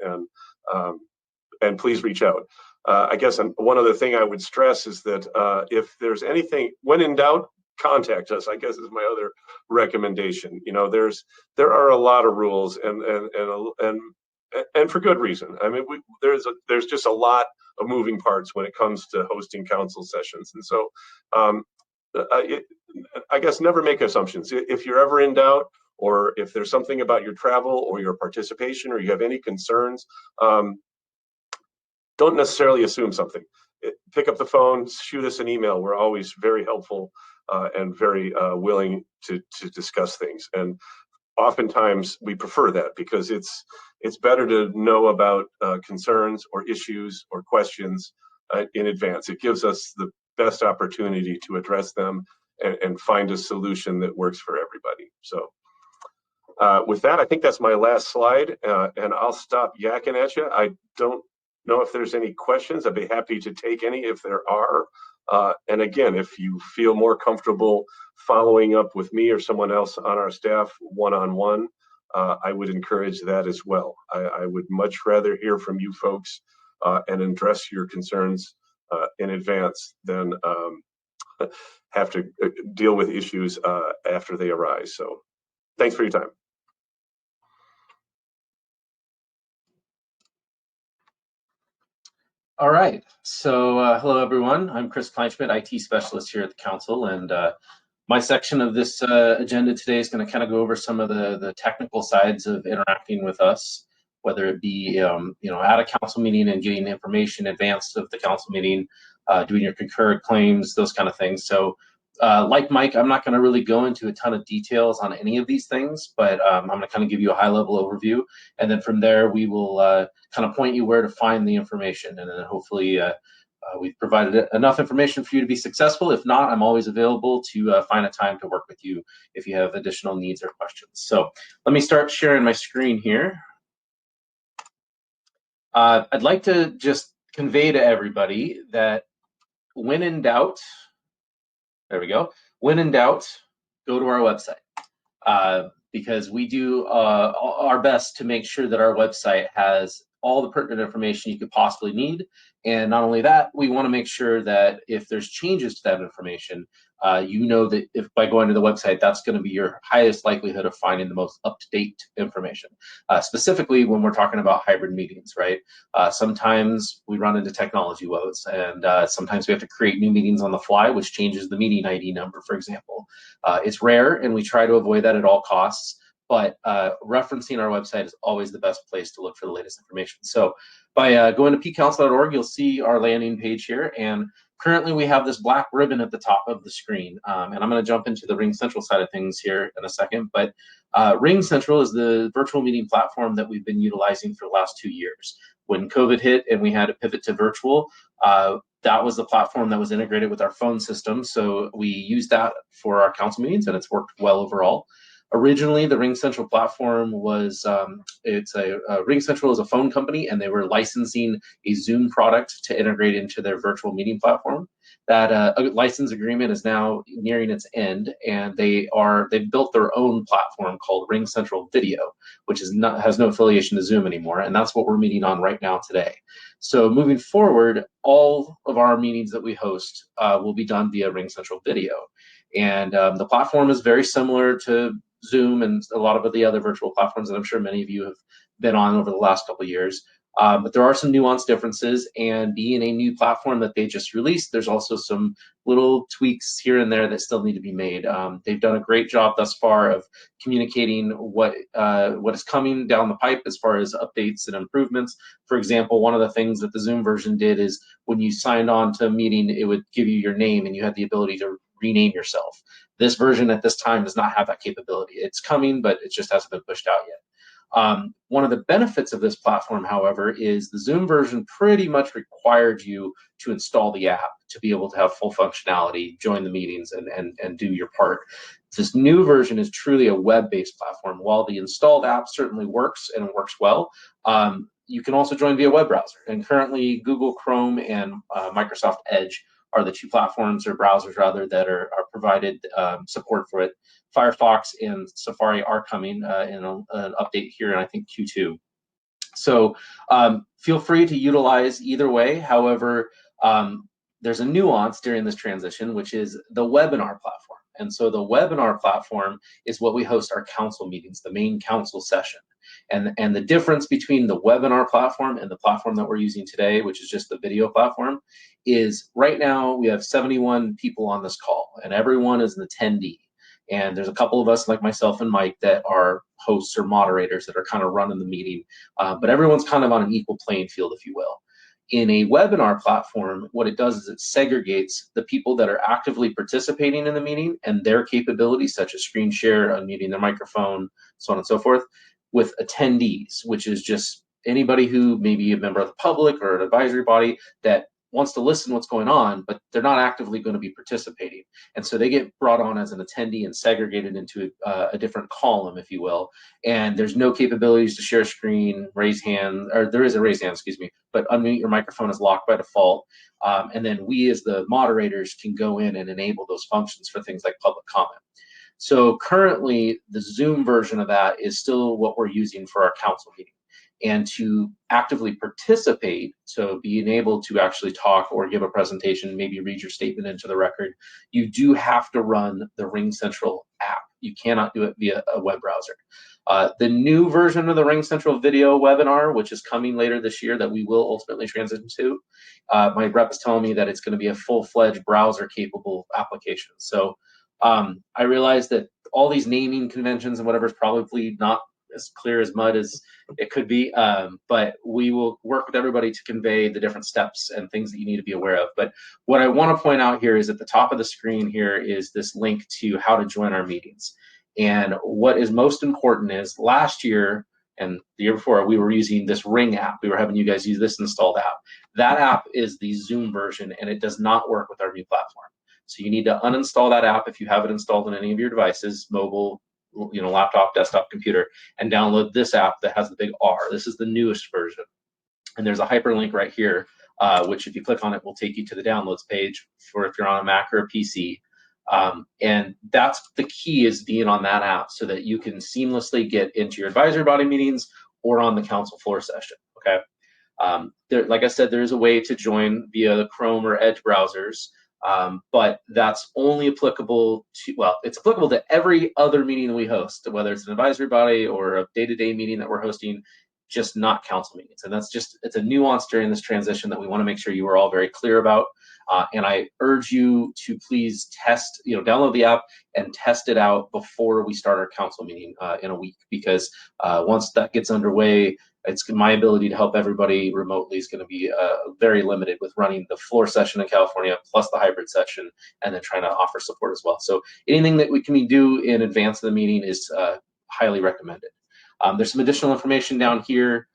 and please reach out. I guess one other thing I would stress is that if there's anything, when in doubt, contact us, I guess, is my other recommendation. There are a lot of rules, and for good reason. I mean, there's just a lot of moving parts when it comes to hosting council sessions, and so I guess never make assumptions. If you're ever in doubt, or if there's something about your travel or your participation, or you have any concerns, don't necessarily assume something. Pick up the phone, shoot us an email. We're always very helpful and very willing to discuss things. And oftentimes we prefer that because it's it's better to know about concerns or issues or questions in advance. It gives us the best opportunity to address them and find a solution that works for everybody. So with that, I think that's my last slide, and I'll stop yakking at you. I don't know if there's any questions. I'd be happy to take any if there are. And again, if you feel more comfortable following up with me or someone else on our staff one-on-one, I would encourage that as well. I would much rather hear from you folks and address your concerns in advance than have to deal with issues after they arise. So thanks for your time. All right. So hello, everyone. I'm Chris Kleinschmidt, IT specialist here at the council, and my section of this agenda today is going to kind of go over some of the technical sides of interacting with us, whether it be at a council meeting and getting information advanced of the council meeting, doing your concurrent claims, those kind of things. So like Mike, I'm not going to really go into a ton of details on any of these things, but I'm going to kind of give you a high-level overview, and then from there we will kind of point you where to find the information, and then hopefully we've provided enough information for you to be successful. If not, I'm always available to find a time to work with you if you have additional needs or questions. So let me start sharing my screen here. I'd like to just convey to everybody that when in doubt, there we go. When in doubt, go to our website because we do our best to make sure that our website has all the pertinent information you could possibly need. And not only that, we want to make sure that if there's changes to that information, you know that if by going to the website, that's going to be your highest likelihood of finding the most up-to-date information. Specifically, when we're talking about hybrid meetings, right? Sometimes we run into technology woes, and sometimes we have to create new meetings on the fly, which changes the meeting ID number, for example. It's rare, and we try to avoid that at all costs. But referencing our website is always the best place to look for the latest information. So by going to pcouncil.org, you'll see our landing page here. And currently we have this black ribbon at the top of the screen. And I'm going to jump into the Ring Central side of things here in a second. But Ring Central is the virtual meeting platform that we've been utilizing for the last 2 years. When COVID hit and we had to pivot to virtual, that was the platform that was integrated with our phone system. So we used that for our council meetings, and it's worked well overall. Originally, the Ring Central platform was, Ring Central is a phone company, and they were licensing a Zoom product to integrate into their virtual meeting platform. That license agreement is now nearing its end, and they've built their own platform called Ring Central Video, which has no affiliation to Zoom anymore, and that's what we're meeting on right now today. So moving forward, all of our meetings that we host will be done via Ring Central Video, and the platform is very similar to Zoom and a lot of the other virtual platforms that I'm sure many of you have been on over the last couple of years. But there are some nuanced differences, and being a new platform that they just released, there's also some little tweaks here and there that still need to be made. They've done a great job thus far of communicating what is coming down the pipe as far as updates and improvements. For example, one of the things that the Zoom version did is when you signed on to a meeting, it would give you your name and you had the ability to rename yourself. This version at this time does not have that capability. It's coming, but it just hasn't been pushed out yet. One of the benefits of this platform, however, is the Zoom version pretty much required you to install the app to be able to have full functionality, join the meetings, and do your part. This new version is truly a web-based platform. While the installed app certainly works and works well, you can also join via web browser. And currently, Google Chrome and Microsoft Edge are the two platforms or browsers rather that are provided support for it. Firefox and Safari are coming in an update here in I think Q2. So feel free to utilize either way. However, there's a nuance during this transition, which is the webinar platform. And so the webinar platform is what we host our council meetings, the main council session. And the difference between the webinar platform and the platform that we're using today, which is just the video platform, is right now we have 71 people on this call, and everyone is an attendee. And there's a couple of us, like myself and Mike, that are hosts or moderators that are kind of running the meeting. But everyone's kind of on an equal playing field, if you will. In a webinar platform, what it does is it segregates the people that are actively participating in the meeting and their capabilities, such as screen share, unmuting their microphone, so on and so forth, with attendees, which is just anybody who may be a member of the public or an advisory body that wants to listen to what's going on, but they're not actively going to be participating. And so they get brought on as an attendee and segregated into a different column, if you will. And there's no capabilities to share screen, raise hand, or there is a raise hand, excuse me, but unmute your microphone is locked by default. And then we as the moderators can go in and enable those functions for things like public comment. So currently the Zoom version of that is still what we're using for our council meeting. And to actively participate, so being able to actually talk or give a presentation, maybe read your statement into the record, you do have to run the RingCentral app. You cannot do it via a web browser. The new version of the RingCentral video webinar, which is coming later this year, that we will ultimately transition to, my rep is telling me that it's going to be a full-fledged browser-capable application. So I realize that all these naming conventions and whatever is probably not as clear as mud as it could be, but we will work with everybody to convey the different steps and things that you need to be aware of. But what I want to point out here is at the top of the screen here is this link to how to join our meetings. And what is most important is last year and the year before, we were using this Ring app. We were having you guys use this installed app. That app is the Zoom version, and it does not work with our new platform. So you need to uninstall that app if you have it installed on any of your devices, mobile, laptop, desktop, computer, and download this app that has the big R. This is the newest version. And there's a hyperlink right here, which if you click on it, will take you to the downloads page for if you're on a Mac or a PC. And that's the key, is being on that app so that you can seamlessly get into your advisory body meetings or on the council floor session, okay? Like I said, there's a way to join via the Chrome or Edge browsers. But that's only applicable to, well, it's applicable to every other meeting that we host, whether it's an advisory body or a day-to-day meeting that we're hosting, just not council meetings. And that's just, it's a nuance during this transition that we want to make sure you are all very clear about. And I urge you to please test, download the app and test it out before we start our council meeting in a week, because once that gets underway, it's my ability to help everybody remotely is going to be very limited with running the floor session in California plus the hybrid session, and then trying to offer support as well. So anything that we can do in advance of the meeting is highly recommended. There's some additional information down here,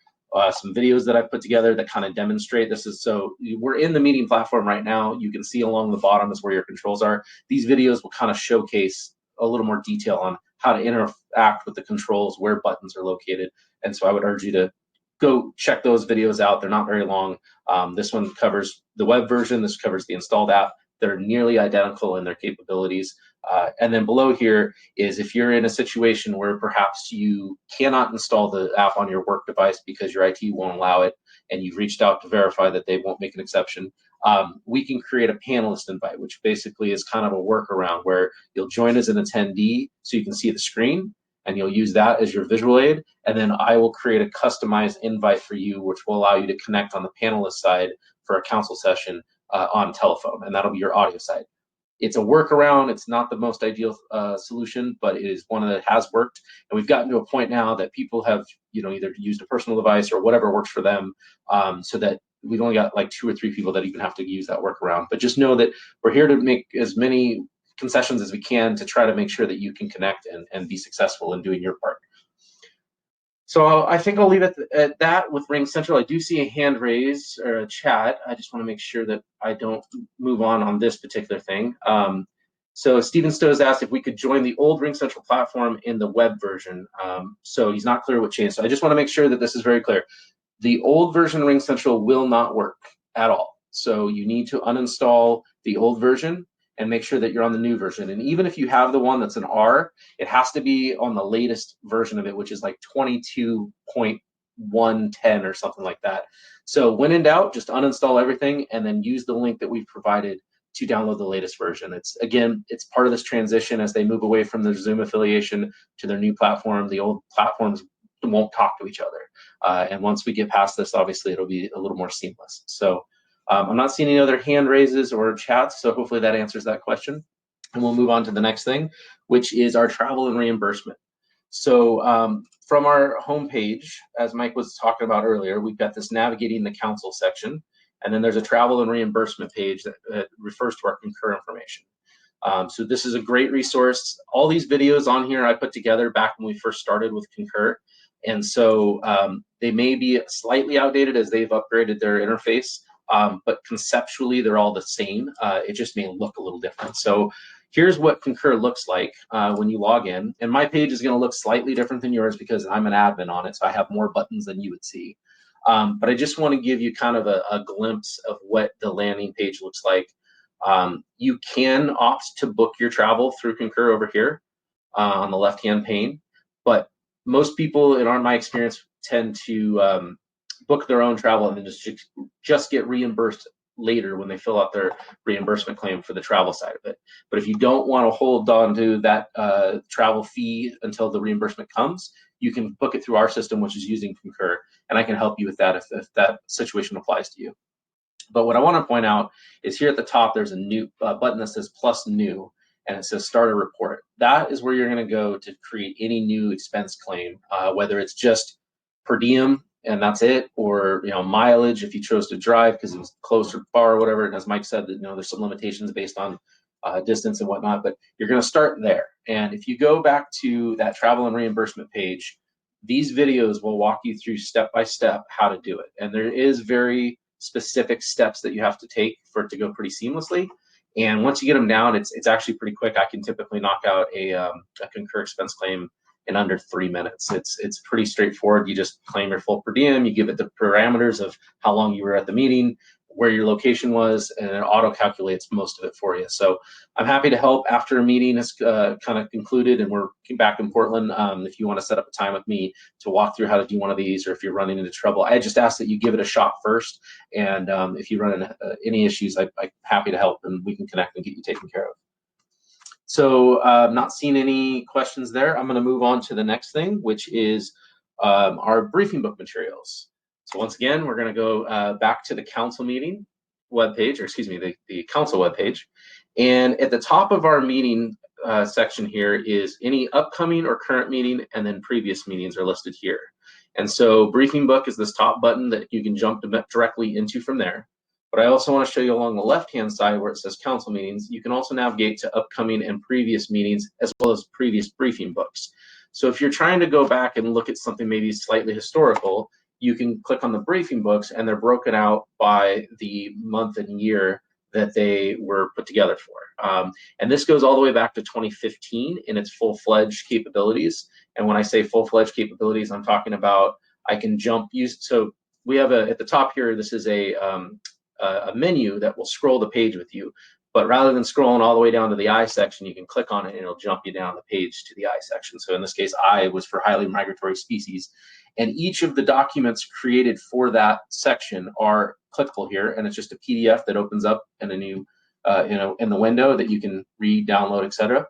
some videos that I've put together that kind of demonstrate this. So we're in the meeting platform right now. You can see along the bottom is where your controls are. These videos will kind of showcase a little more detail on how to interact with the controls, where buttons are located. And so I would urge you to go check those videos out. They're not very long. This one covers the web version. This covers the installed app. They're nearly identical in their capabilities. And then below here is if you're in a situation where perhaps you cannot install the app on your work device because your IT won't allow it, and you've reached out to verify that they won't make an exception, we can create a panelist invite, which basically is kind of a workaround where you'll join as an attendee so you can see the screen, and you'll use that as your visual aid. And then I will create a customized invite for you, which will allow you to connect on the panelist side for a council session on telephone, and that'll be your audio side. It's a workaround. It's not the most ideal solution, but it is one that has worked. And we've gotten to a point now that people have, either used a personal device or whatever works for them, so that we've only got like 2 or 3 people that even have to use that workaround. But just know that we're here to make as many concessions as we can to try to make sure that you can connect and be successful in doing your part. So I think I'll leave it at that with RingCentral. I do see a hand raise or a chat. I just want to make sure that I don't move on this particular thing. So Stephen Stowe's asked if we could join the old RingCentral platform in the web version. So he's not clear what changed. So I just want to make sure that this is very clear. The old version of RingCentral will not work at all. So you need to uninstall the old version and make sure that you're on the new version. And even if you have the one that's an R, it has to be on the latest version of it, which is like 22.110 or something like that. So when in doubt, just uninstall everything and then use the link that we've provided to download the latest version. It's part of this transition as they move away from their Zoom affiliation to their new platform. The old platforms won't talk to each other. And once we get past this, obviously it'll be a little more seamless. So I'm not seeing any other hand raises or chats, so hopefully that answers that question. And we'll move on to the next thing, which is our travel and reimbursement. So from our homepage, as Mike was talking about earlier, we've got this navigating the council section, and then there's a travel and reimbursement page that refers to our Concur information. So this is a great resource. All these videos on here I put together back when we first started with Concur. And so they may be slightly outdated as they've upgraded their interface, but conceptually they're all the same. It just may look a little different. So here's what Concur looks like when you log in. And my page is going to look slightly different than yours because I'm an admin on it, so I have more buttons than you would see. But I just want to give you kind of a glimpse of what the landing page looks like. You can opt to book your travel through Concur over here on the left-hand pane, but most people, in my experience, tend to book their own travel and then just get reimbursed later when they fill out their reimbursement claim for the travel side of it. But if you don't want to hold on to that travel fee until the reimbursement comes, you can book it through our system, which is using Concur, and I can help you with that if that situation applies to you. But what I want to point out is here at the top, there's a new button that says plus new, and it says start a report. That is where you're going to go to create any new expense claim, whether it's just per diem and that's it, or mileage if you chose to drive because it was close or far or whatever. And as Mike said, that there's some limitations based on distance and whatnot, but you're going to start there. And if you go back to that travel and reimbursement page, these videos will walk you through step by step how to do it. And there is very specific steps that you have to take for it to go pretty seamlessly. And once you get them down, it's actually pretty quick. I can typically knock out a Concur expense claim in under 3 minutes. It's pretty straightforward. You just claim your full per diem, you give it the parameters of how long you were at the meeting, where your location was, and it auto calculates most of it for you. So I'm happy to help after a meeting is kind of concluded and we're back in Portland. If you want to set up a time with me to walk through how to do one of these, or if you're running into trouble, I just ask that you give it a shot first. And if you run into any issues, I'm happy to help and we can connect and get you taken care of. So I'm not seeing any questions there. I'm going to move on to the next thing, which is our briefing book materials. So once again, we're going to go back to the council meeting webpage, or excuse me, the council webpage. And at the top of our meeting section here is any upcoming or current meeting, and then previous meetings are listed here. And so briefing book is this top button that you can jump directly into from there. But I also want to show you along the left-hand side where it says council meetings, you can also navigate to upcoming and previous meetings as well as previous briefing books. So if you're trying to go back and look at something maybe slightly historical, you can click on the briefing books and they're broken out by the month and year that they were put together for. And this goes all the way back to 2015 in its full-fledged capabilities. And when I say full-fledged capabilities, I'm talking about I can so we have at the top here, this is a menu that will scroll the page with you. But rather than scrolling all the way down to the I section, you can click on it and it'll jump you down the page to the I section. So in this case, I was for highly migratory species. And each of the documents created for that section are clickable here. And it's just a PDF that opens up in a new, in the window that you can read, download, etc.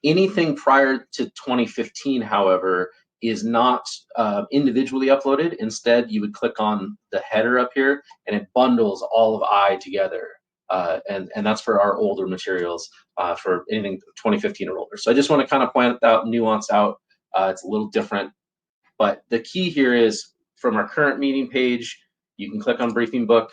Anything prior to 2015, however, is not individually uploaded. Instead, you would click on the header up here and it bundles all of I together. And that's for our older materials for anything 2015 or older. So I just want to kind of point out, nuance out. It's a little different. But the key here is from our current meeting page, you can click on briefing book.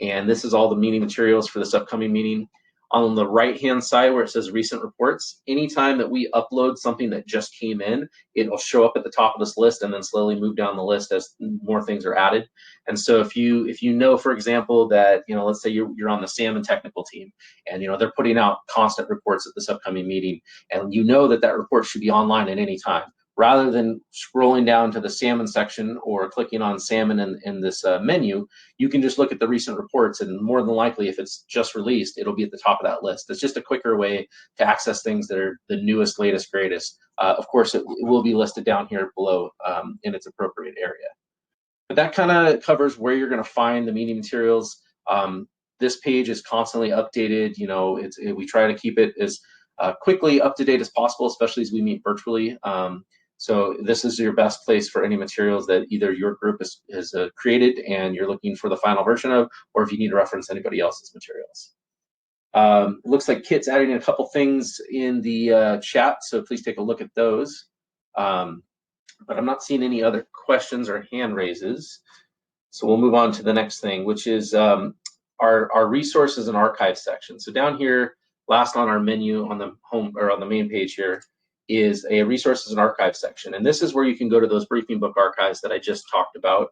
And this is all the meeting materials for this upcoming meeting. On the right-hand side where it says recent reports, anytime that we upload something that just came in, it will show up at the top of this list and then slowly move down the list as more things are added. And so if you know, for example, that, let's say you're on the salmon technical team and, they're putting out constant reports at this upcoming meeting, and that report should be online at any time. Rather than scrolling down to the salmon section or clicking on salmon in this menu, you can just look at the recent reports, and more than likely, if it's just released, it'll be at the top of that list. It's just a quicker way to access things that are the newest, latest, greatest. Of course, it will be listed down here below in its appropriate area. But that kind of covers where you're going to find the meeting materials. This page is constantly updated. We try to keep it as quickly up to date as possible, especially as we meet virtually. So this is your best place for any materials that either your group has created and you're looking for the final version of, or if you need to reference anybody else's materials. It looks like Kit's adding a couple things in the chat, so please take a look at those. But I'm not seeing any other questions or hand raises. So we'll move on to the next thing, which is our resources and archive section. So down here, last on our menu on the home or on the main page here, is a resources and archives section. And this is where you can go to those briefing book archives that I just talked about,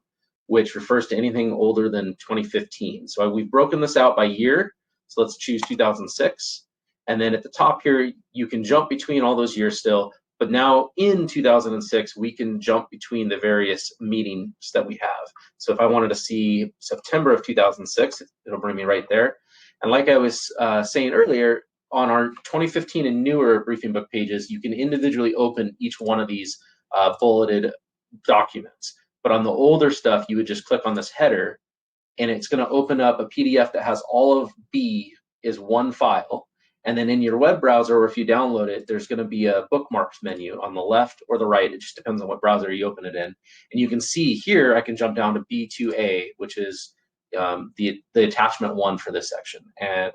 which refers to anything older than 2015. So we've broken this out by year. So let's choose 2006. And then at the top here, you can jump between all those years still. But now in 2006, we can jump between the various meetings that we have. So if I wanted to see September of 2006, it'll bring me right there. And like I was saying earlier, on our 2015 and newer briefing book pages, you can individually open each one of these bulleted documents. But on the older stuff, you would just click on this header, and it's going to open up a PDF that has all of B is one file. And then in your web browser, or if you download it, there's going to be a bookmarks menu on the left or the right. It just depends on what browser you open it in. And you can see here, I can jump down to B2A, which is the attachment 1 for this section,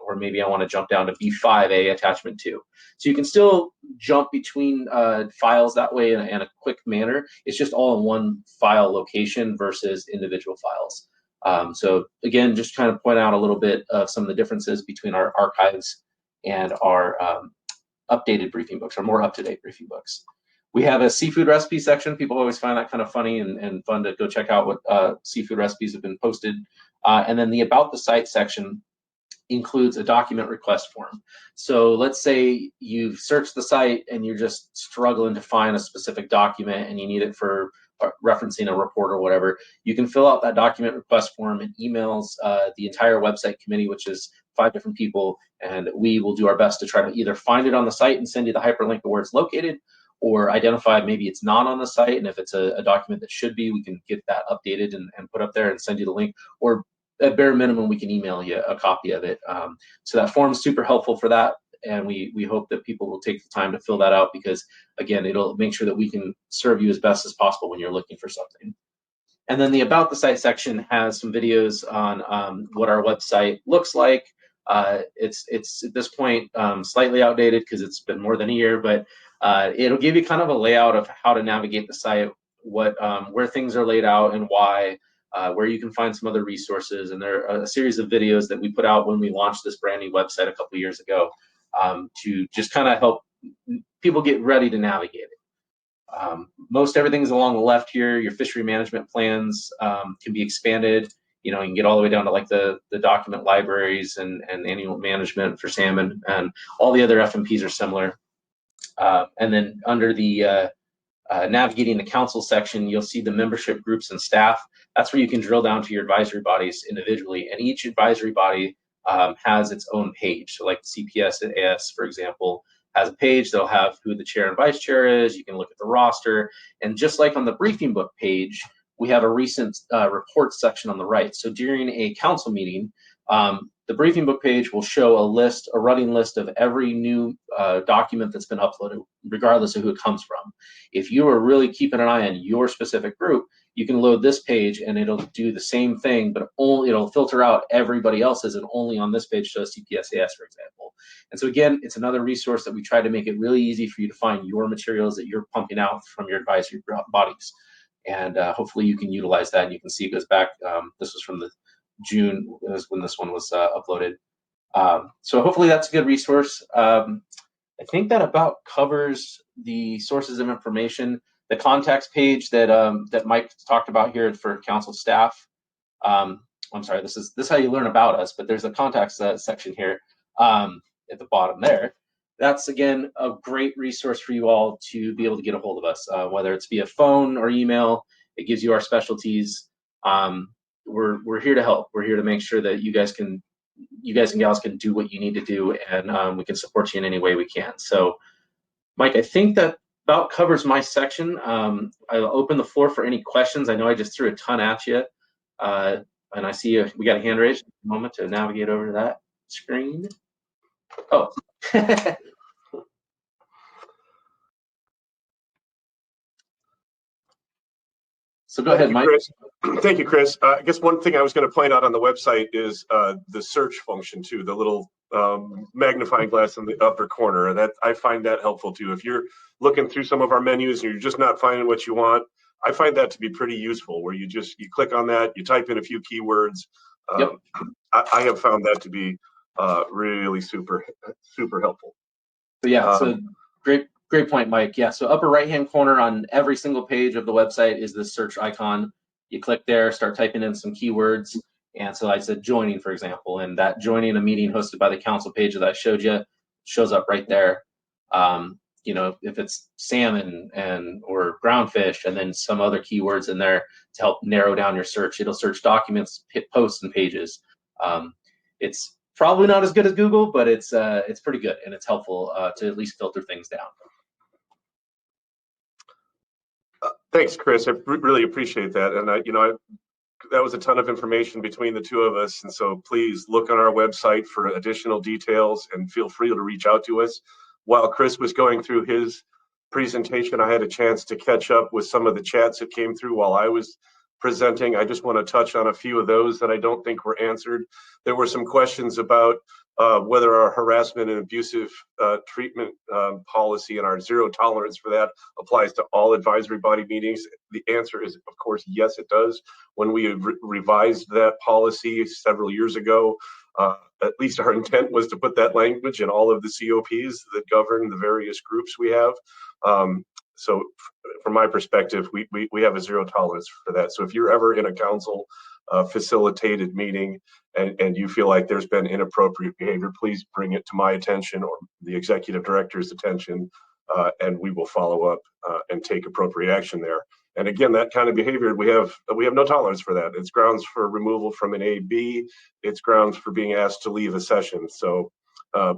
or maybe I want to jump down to B5A attachment 2. So you can still jump between files that way in a quick manner. It's just all in one file location versus individual files. So again, just trying to point out a little bit of some of the differences between our archives and our updated briefing books, or more up-to-date briefing books. We have a seafood recipe section. People always find that kind of funny and fun to go check out what seafood recipes have been posted. And then the About the Site section includes a document request form. So let's say you've searched the site and you're just struggling to find a specific document and you need it for referencing a report or whatever. You can fill out that document request form and emails the entire website committee, which is 5 different people, and we will do our best to try to either find it on the site and send you the hyperlink to where it's located, or identify maybe it's not on the site, and if it's a document that should be, we can get that updated and put up there and send you the link, or at bare minimum, we can email you a copy of it. So that form is super helpful for that, and we hope that people will take the time to fill that out, because again, it'll make sure that we can serve you as best as possible when you're looking for something. And then the About the Site section has some videos on what our website looks like. It's at this point slightly outdated because it's been more than a year, but it'll give you kind of a layout of how to navigate the site, where things are laid out and why, where you can find some other resources. And there are a series of videos that we put out when we launched this brand new website a couple of years ago to just kind of help people get ready to navigate it. Most everything's along the left here. Your fishery management plans can be expanded. You can get all the way down to like the document libraries and annual management for salmon, and all the other FMPs are similar. And then under the navigating the council section, you'll see the membership groups and staff. That's where you can drill down to your advisory bodies individually, and each advisory body has its own page. So like CPS and AS, for example, has a page that'll have who the chair and vice chair is. You can look at the roster, and just like on the briefing book page, we have a recent reports section on the right. So during a council meeting, the briefing book page will show a running list of every new document that's been uploaded, regardless of who it comes from. If you are really keeping an eye on your specific group, you can load this page and it'll do the same thing, but it'll filter out everybody else's, and only on this page shows CPSAS, for example. And so again, it's another resource that we try to make it really easy for you to find your materials that you're pumping out from your advisory bodies. And hopefully you can utilize that. And you can see it goes back. This was from the June, was when this one was uploaded. So hopefully that's a good resource. I think that about covers the sources of information. The contacts page that Mike talked about here for council staff. I'm sorry, this is how you learn about us, but there's a contacts section here at the bottom there. That's, again, a great resource for you all to be able to get a hold of us, whether it's via phone or email. It gives you our specialties. We're here to help. We're here to make sure that you guys and gals can do what you need to do, and we can support you in any way we can. So, Mike, I think that about covers my section. I'll open the floor for any questions. I know I just threw a ton at you, and I see we got a hand raised. A moment to navigate over to that screen. Oh. So go ahead, Mike. Thank you, Chris. I guess one thing I was going to point out on the website is the search function too, the little magnifying glass in the upper corner. That I find that helpful too. If you're looking through some of our menus and you're just not finding what you want, I find that to be pretty useful. Where you click on that, you type in a few keywords. Yep. I have found that to be really super helpful. So yeah, it's a Great point, Mike. Yeah, so upper right-hand corner on every single page of the website is this search icon. You click there, start typing in some keywords. And so I said joining, for example, and that joining a meeting hosted by the council page that I showed you shows up right there. If it's salmon or groundfish, and then some other keywords in there to help narrow down your search. It'll search documents, posts, and pages. It's probably not as good as Google, but it's pretty good, and it's helpful to at least filter things down. Thanks, Chris. I really appreciate that. And that was a ton of information between the two of us. And so please look on our website for additional details and feel free to reach out to us. While Chris was going through his presentation, I had a chance to catch up with some of the chats that came through while I was presenting. I just want to touch on a few of those that I don't think were answered. There were some questions about whether our harassment and abusive treatment policy and our zero tolerance for that applies to all advisory body meetings. The answer is, of course, yes, it does. When we revised that policy several years ago, at least our intent was to put that language in all of the COPs that govern the various groups we have. So from my perspective, we have a zero tolerance for that. So if you're ever in a council facilitated meeting and you feel like there's been inappropriate behavior, please bring it to my attention or the executive director's attention, and we will follow up and take appropriate action there. And again, that kind of behavior, we have no tolerance for that. It's grounds for removal from an AB. It's grounds for being asked to leave a session. So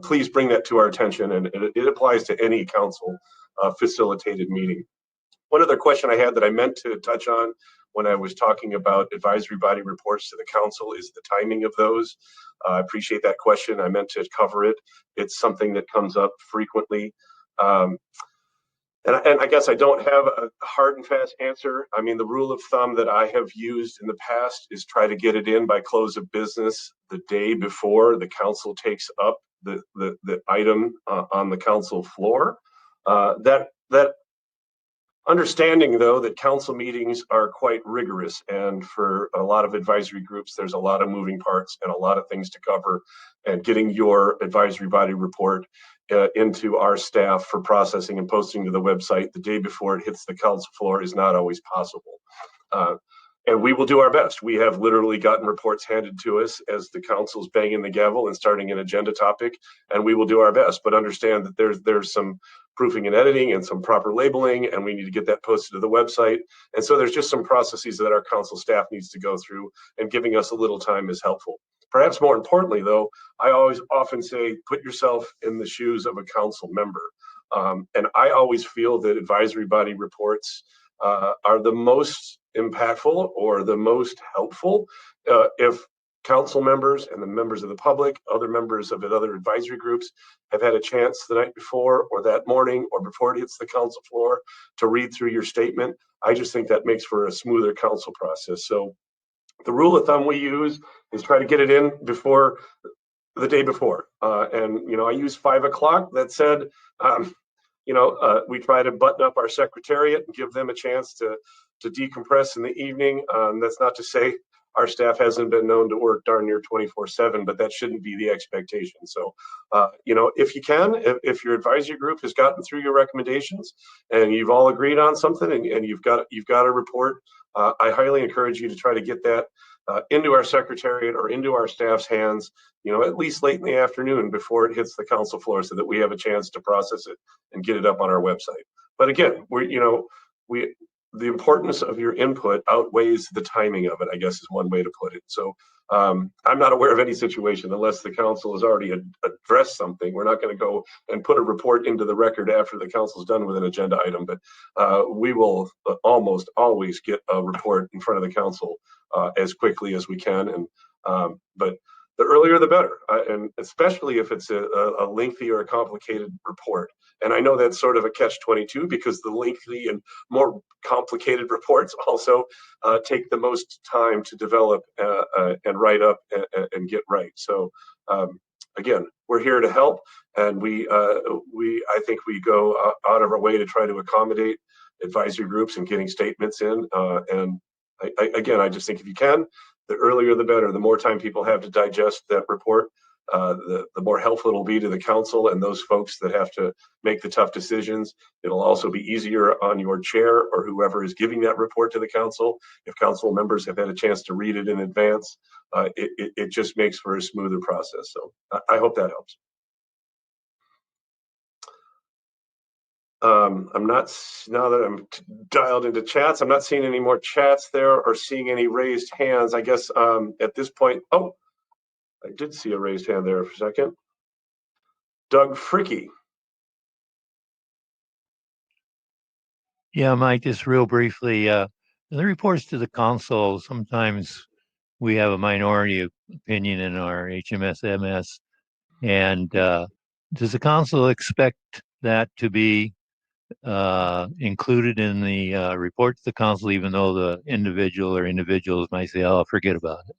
please bring that to our attention, and it applies to any council facilitated meeting. One other question I had that I meant to touch on when I was talking about advisory body reports to the council is the timing of those. I appreciate that question. I meant to cover it. It's something that comes up frequently. And I guess I don't have a hard and fast answer. I mean, the rule of thumb that I have used in the past is try to get it in by close of business the day before the council takes up the item on the council floor. That understanding, though, that council meetings are quite rigorous, and for a lot of advisory groups, there's a lot of moving parts and a lot of things to cover, and getting your advisory body report into our staff for processing and posting to the website the day before it hits the council floor is not always possible. And we will do our best. We have literally gotten reports handed to us as the council's banging the gavel and starting an agenda topic, and we will do our best. But understand that there's some proofing and editing and some proper labeling, and we need to get that posted to the website. And so there's just some processes that our council staff needs to go through, and giving us a little time is helpful. Perhaps more importantly, though, I always often say, put yourself in the shoes of a council member. And I always feel that advisory body reports are the most impactful or the most helpful if council members and the members of the public, other members of other advisory groups have had a chance the night before or that morning or before it hits the council floor to read through your statement. I just think that makes for a smoother council process. So the rule of thumb we use is try to get it in before the day before. And, I use 5 o'clock. That said, we try to button up our secretariat and give them a chance to decompress in the evening. That's not to say our staff hasn't been known to work darn near 24/7, but that shouldn't be the expectation. So, if you can, if your advisory group has gotten through your recommendations and you've all agreed on something and you've got a report, I highly encourage you to try to get that into our secretariat or into our staff's hands, at least late in the afternoon before it hits the council floor, so that we have a chance to process it and get it up on our website. But again, the importance of your input outweighs the timing of it, I guess is one way to put it. So I'm not aware of any situation, unless the council has already addressed something. We're not going to go and put a report into the record after the council's done with an agenda item, but we will almost always get a report in front of the council as quickly as we can. But the earlier the better, and especially if it's a lengthy or a complicated report. And I know that's sort of a catch-22, because the lengthy and more complicated reports also take the most time to develop and write up and get right. So again, we're here to help, and I think we go out of our way to try to accommodate advisory groups and getting statements in. And I just think if you can, the earlier the better. The more time people have to digest that report, the more helpful it'll be to the council and those folks that have to make the tough decisions. It'll also be easier on your chair or whoever is giving that report to the council. If council members have had a chance to read it in advance, it just makes for a smoother process. So I hope that helps. I'm not, now that I'm dialed into chats, I'm not seeing any more chats there or seeing any raised hands. I guess at this point, oh, I did see a raised hand there for a second. Doug Fricky. Yeah, Mike, just real briefly, in the reports to the council, sometimes we have a minority opinion in our HMSMS. And does the council expect that to be included in the report to the council, even though the individual or individuals might say, "Oh, forget about it"?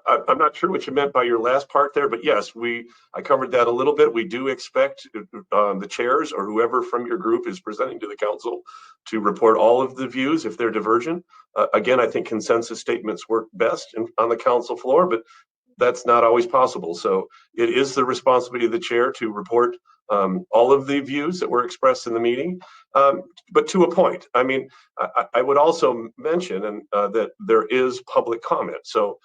I'm not sure what you meant by your last part there, but yes, I covered that a little bit. We do expect the chairs or whoever from your group is presenting to the council to report all of the views if they're divergent. Again, I think consensus statements work best on the council floor, but that's not always possible. So it is the responsibility of the chair to report all of the views that were expressed in the meeting, but to a point. I mean, I would also mention that there is public comment. So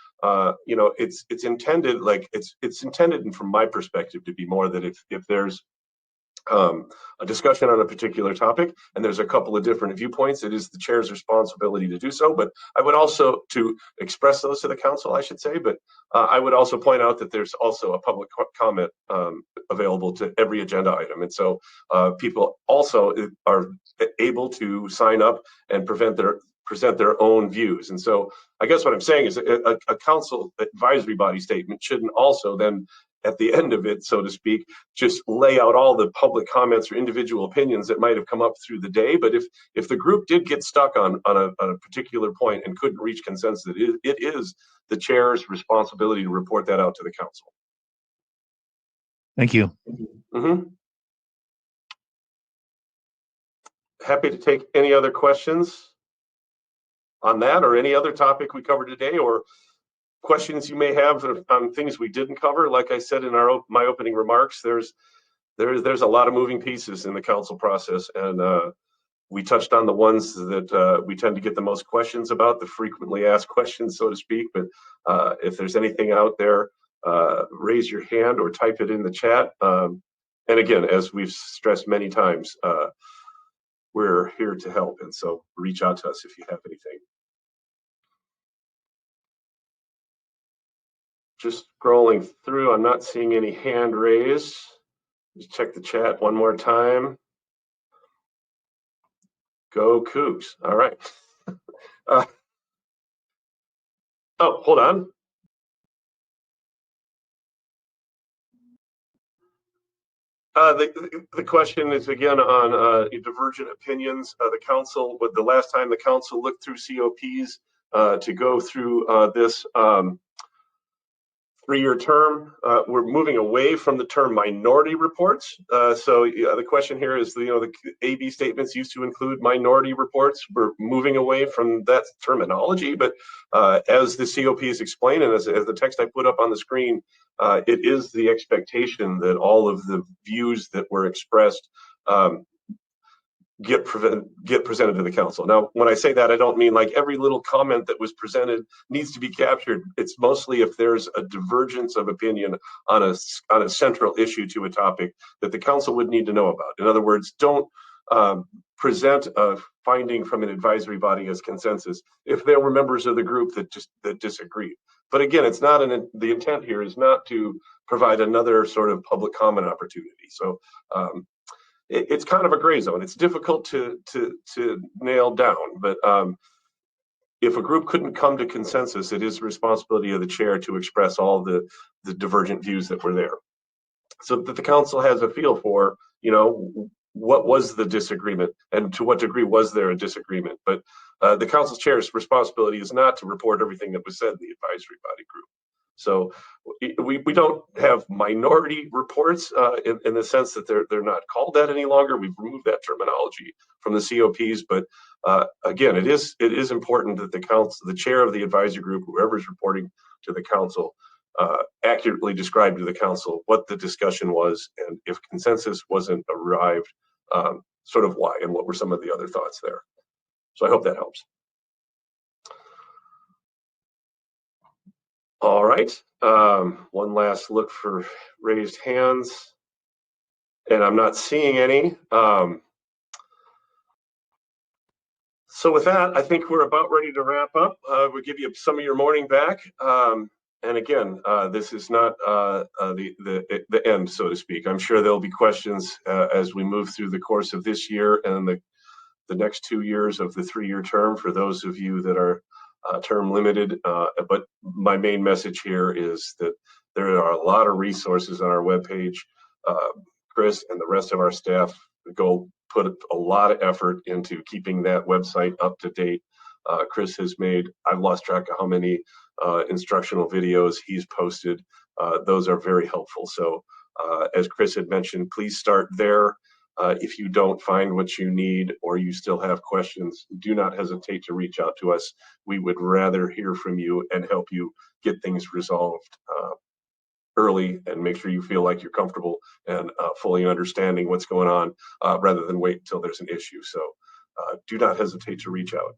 you know, it's intended, like it's intended, and from my perspective, to be more that if there's a discussion on a particular topic and there's a couple of different viewpoints, it is the chair's responsibility to do so. But I would also to express those to the council, I should say, but I would also point out that there's also a public comment available to every agenda item. And so people also are able to sign up and present their own views. And so I guess what I'm saying is a council advisory body statement shouldn't also then at the end of it, so to speak, just lay out all the public comments or individual opinions that might have come up through the day. But if the group did get stuck on a particular point and couldn't reach consensus, it is the chair's responsibility to report that out to the council. Thank you. Mm-hmm. Happy to take any other questions on that or any other topic we covered today, or questions you may have on things we didn't cover. Like I said in my opening remarks, there's a lot of moving pieces in the council process, and we touched on the ones that we tend to get the most questions about, the frequently asked questions, so to speak. But if there's anything out there, raise your hand or type it in the chat. And again, as we've stressed many times, we're here to help, and so reach out to us if you have anything. Just scrolling through, I'm not seeing any hand raised. Just check the chat one more time. Go Cougs. All right. Oh, hold on. The question is again on divergent opinions. The council, the last time the council looked through COPs to go through this 3-year term, we're moving away from the term minority reports. So the question here is, the AB statements used to include minority reports. We're moving away from that terminology, but as the COP is explained, and as the text I put up on the screen, it is the expectation that all of the views that were expressed get presented to the council. Now, when I say that, I don't mean like every little comment that was presented needs to be captured. It's mostly if there's a divergence of opinion on a central issue to a topic that the council would need to know about. In other words, don't present a finding from an advisory body as consensus if there were members of the group that disagreed. But again, it's not the intent here is not to provide another sort of public comment opportunity. So it's kind of a gray zone. It's difficult to nail down, but if a group couldn't come to consensus, it is the responsibility of the chair to express all the divergent views that were there, so that the council has a feel for, what was the disagreement and to what degree was there a disagreement. But the council chair's responsibility is not to report everything that was said in the advisory body group. So we don't have minority reports in the sense that they're not called that any longer. We've removed that terminology from the COPs, but again, it is important that the council, the chair of the advisory group, whoever is reporting to the council, accurately describe to the council what the discussion was, and if consensus wasn't arrived, sort of why and what were some of the other thoughts there. So I hope that helps. All right, one last look for raised hands, and I'm not seeing any. So with that, I think we're about ready to wrap up. We'll give you some of your morning back. And again, this is not the end, so to speak. I'm sure there'll be questions as we move through the course of this year and the next 2 years of the 3-year term for those of you that are term limited. But my main message here is that there are a lot of resources on our webpage. Chris and the rest of our staff go put a lot of effort into keeping that website up to date. Chris has made, I've lost track of how many instructional videos he's posted. Those are very helpful. So as Chris had mentioned, please start there. If you don't find what you need or you still have questions, do not hesitate to reach out to us. We would rather hear from you and help you get things resolved early and make sure you feel like you're comfortable and fully understanding what's going on rather than wait until there's an issue. So do not hesitate to reach out.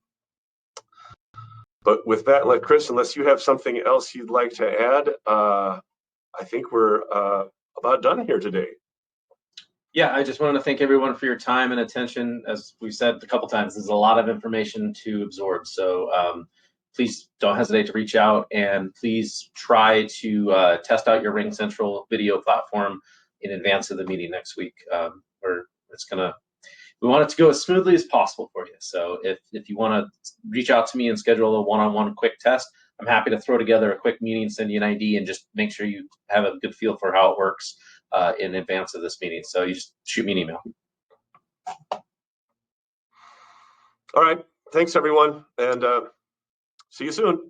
But with that, Chris, unless you have something else you'd like to add, I think we're about done here today. Yeah, I just wanted to thank everyone for your time and attention. As we've said a couple times, there's a lot of information to absorb. So please don't hesitate to reach out, and please try to test out your Ring Central video platform in advance of the meeting next week. We want it to go as smoothly as possible for you. So if you want to reach out to me and schedule a one-on-one quick test, I'm happy to throw together a quick meeting, send you an ID, and just make sure you have a good feel for how it works in advance of this meeting. So you just shoot me an email. All right. Thanks, everyone. And see you soon.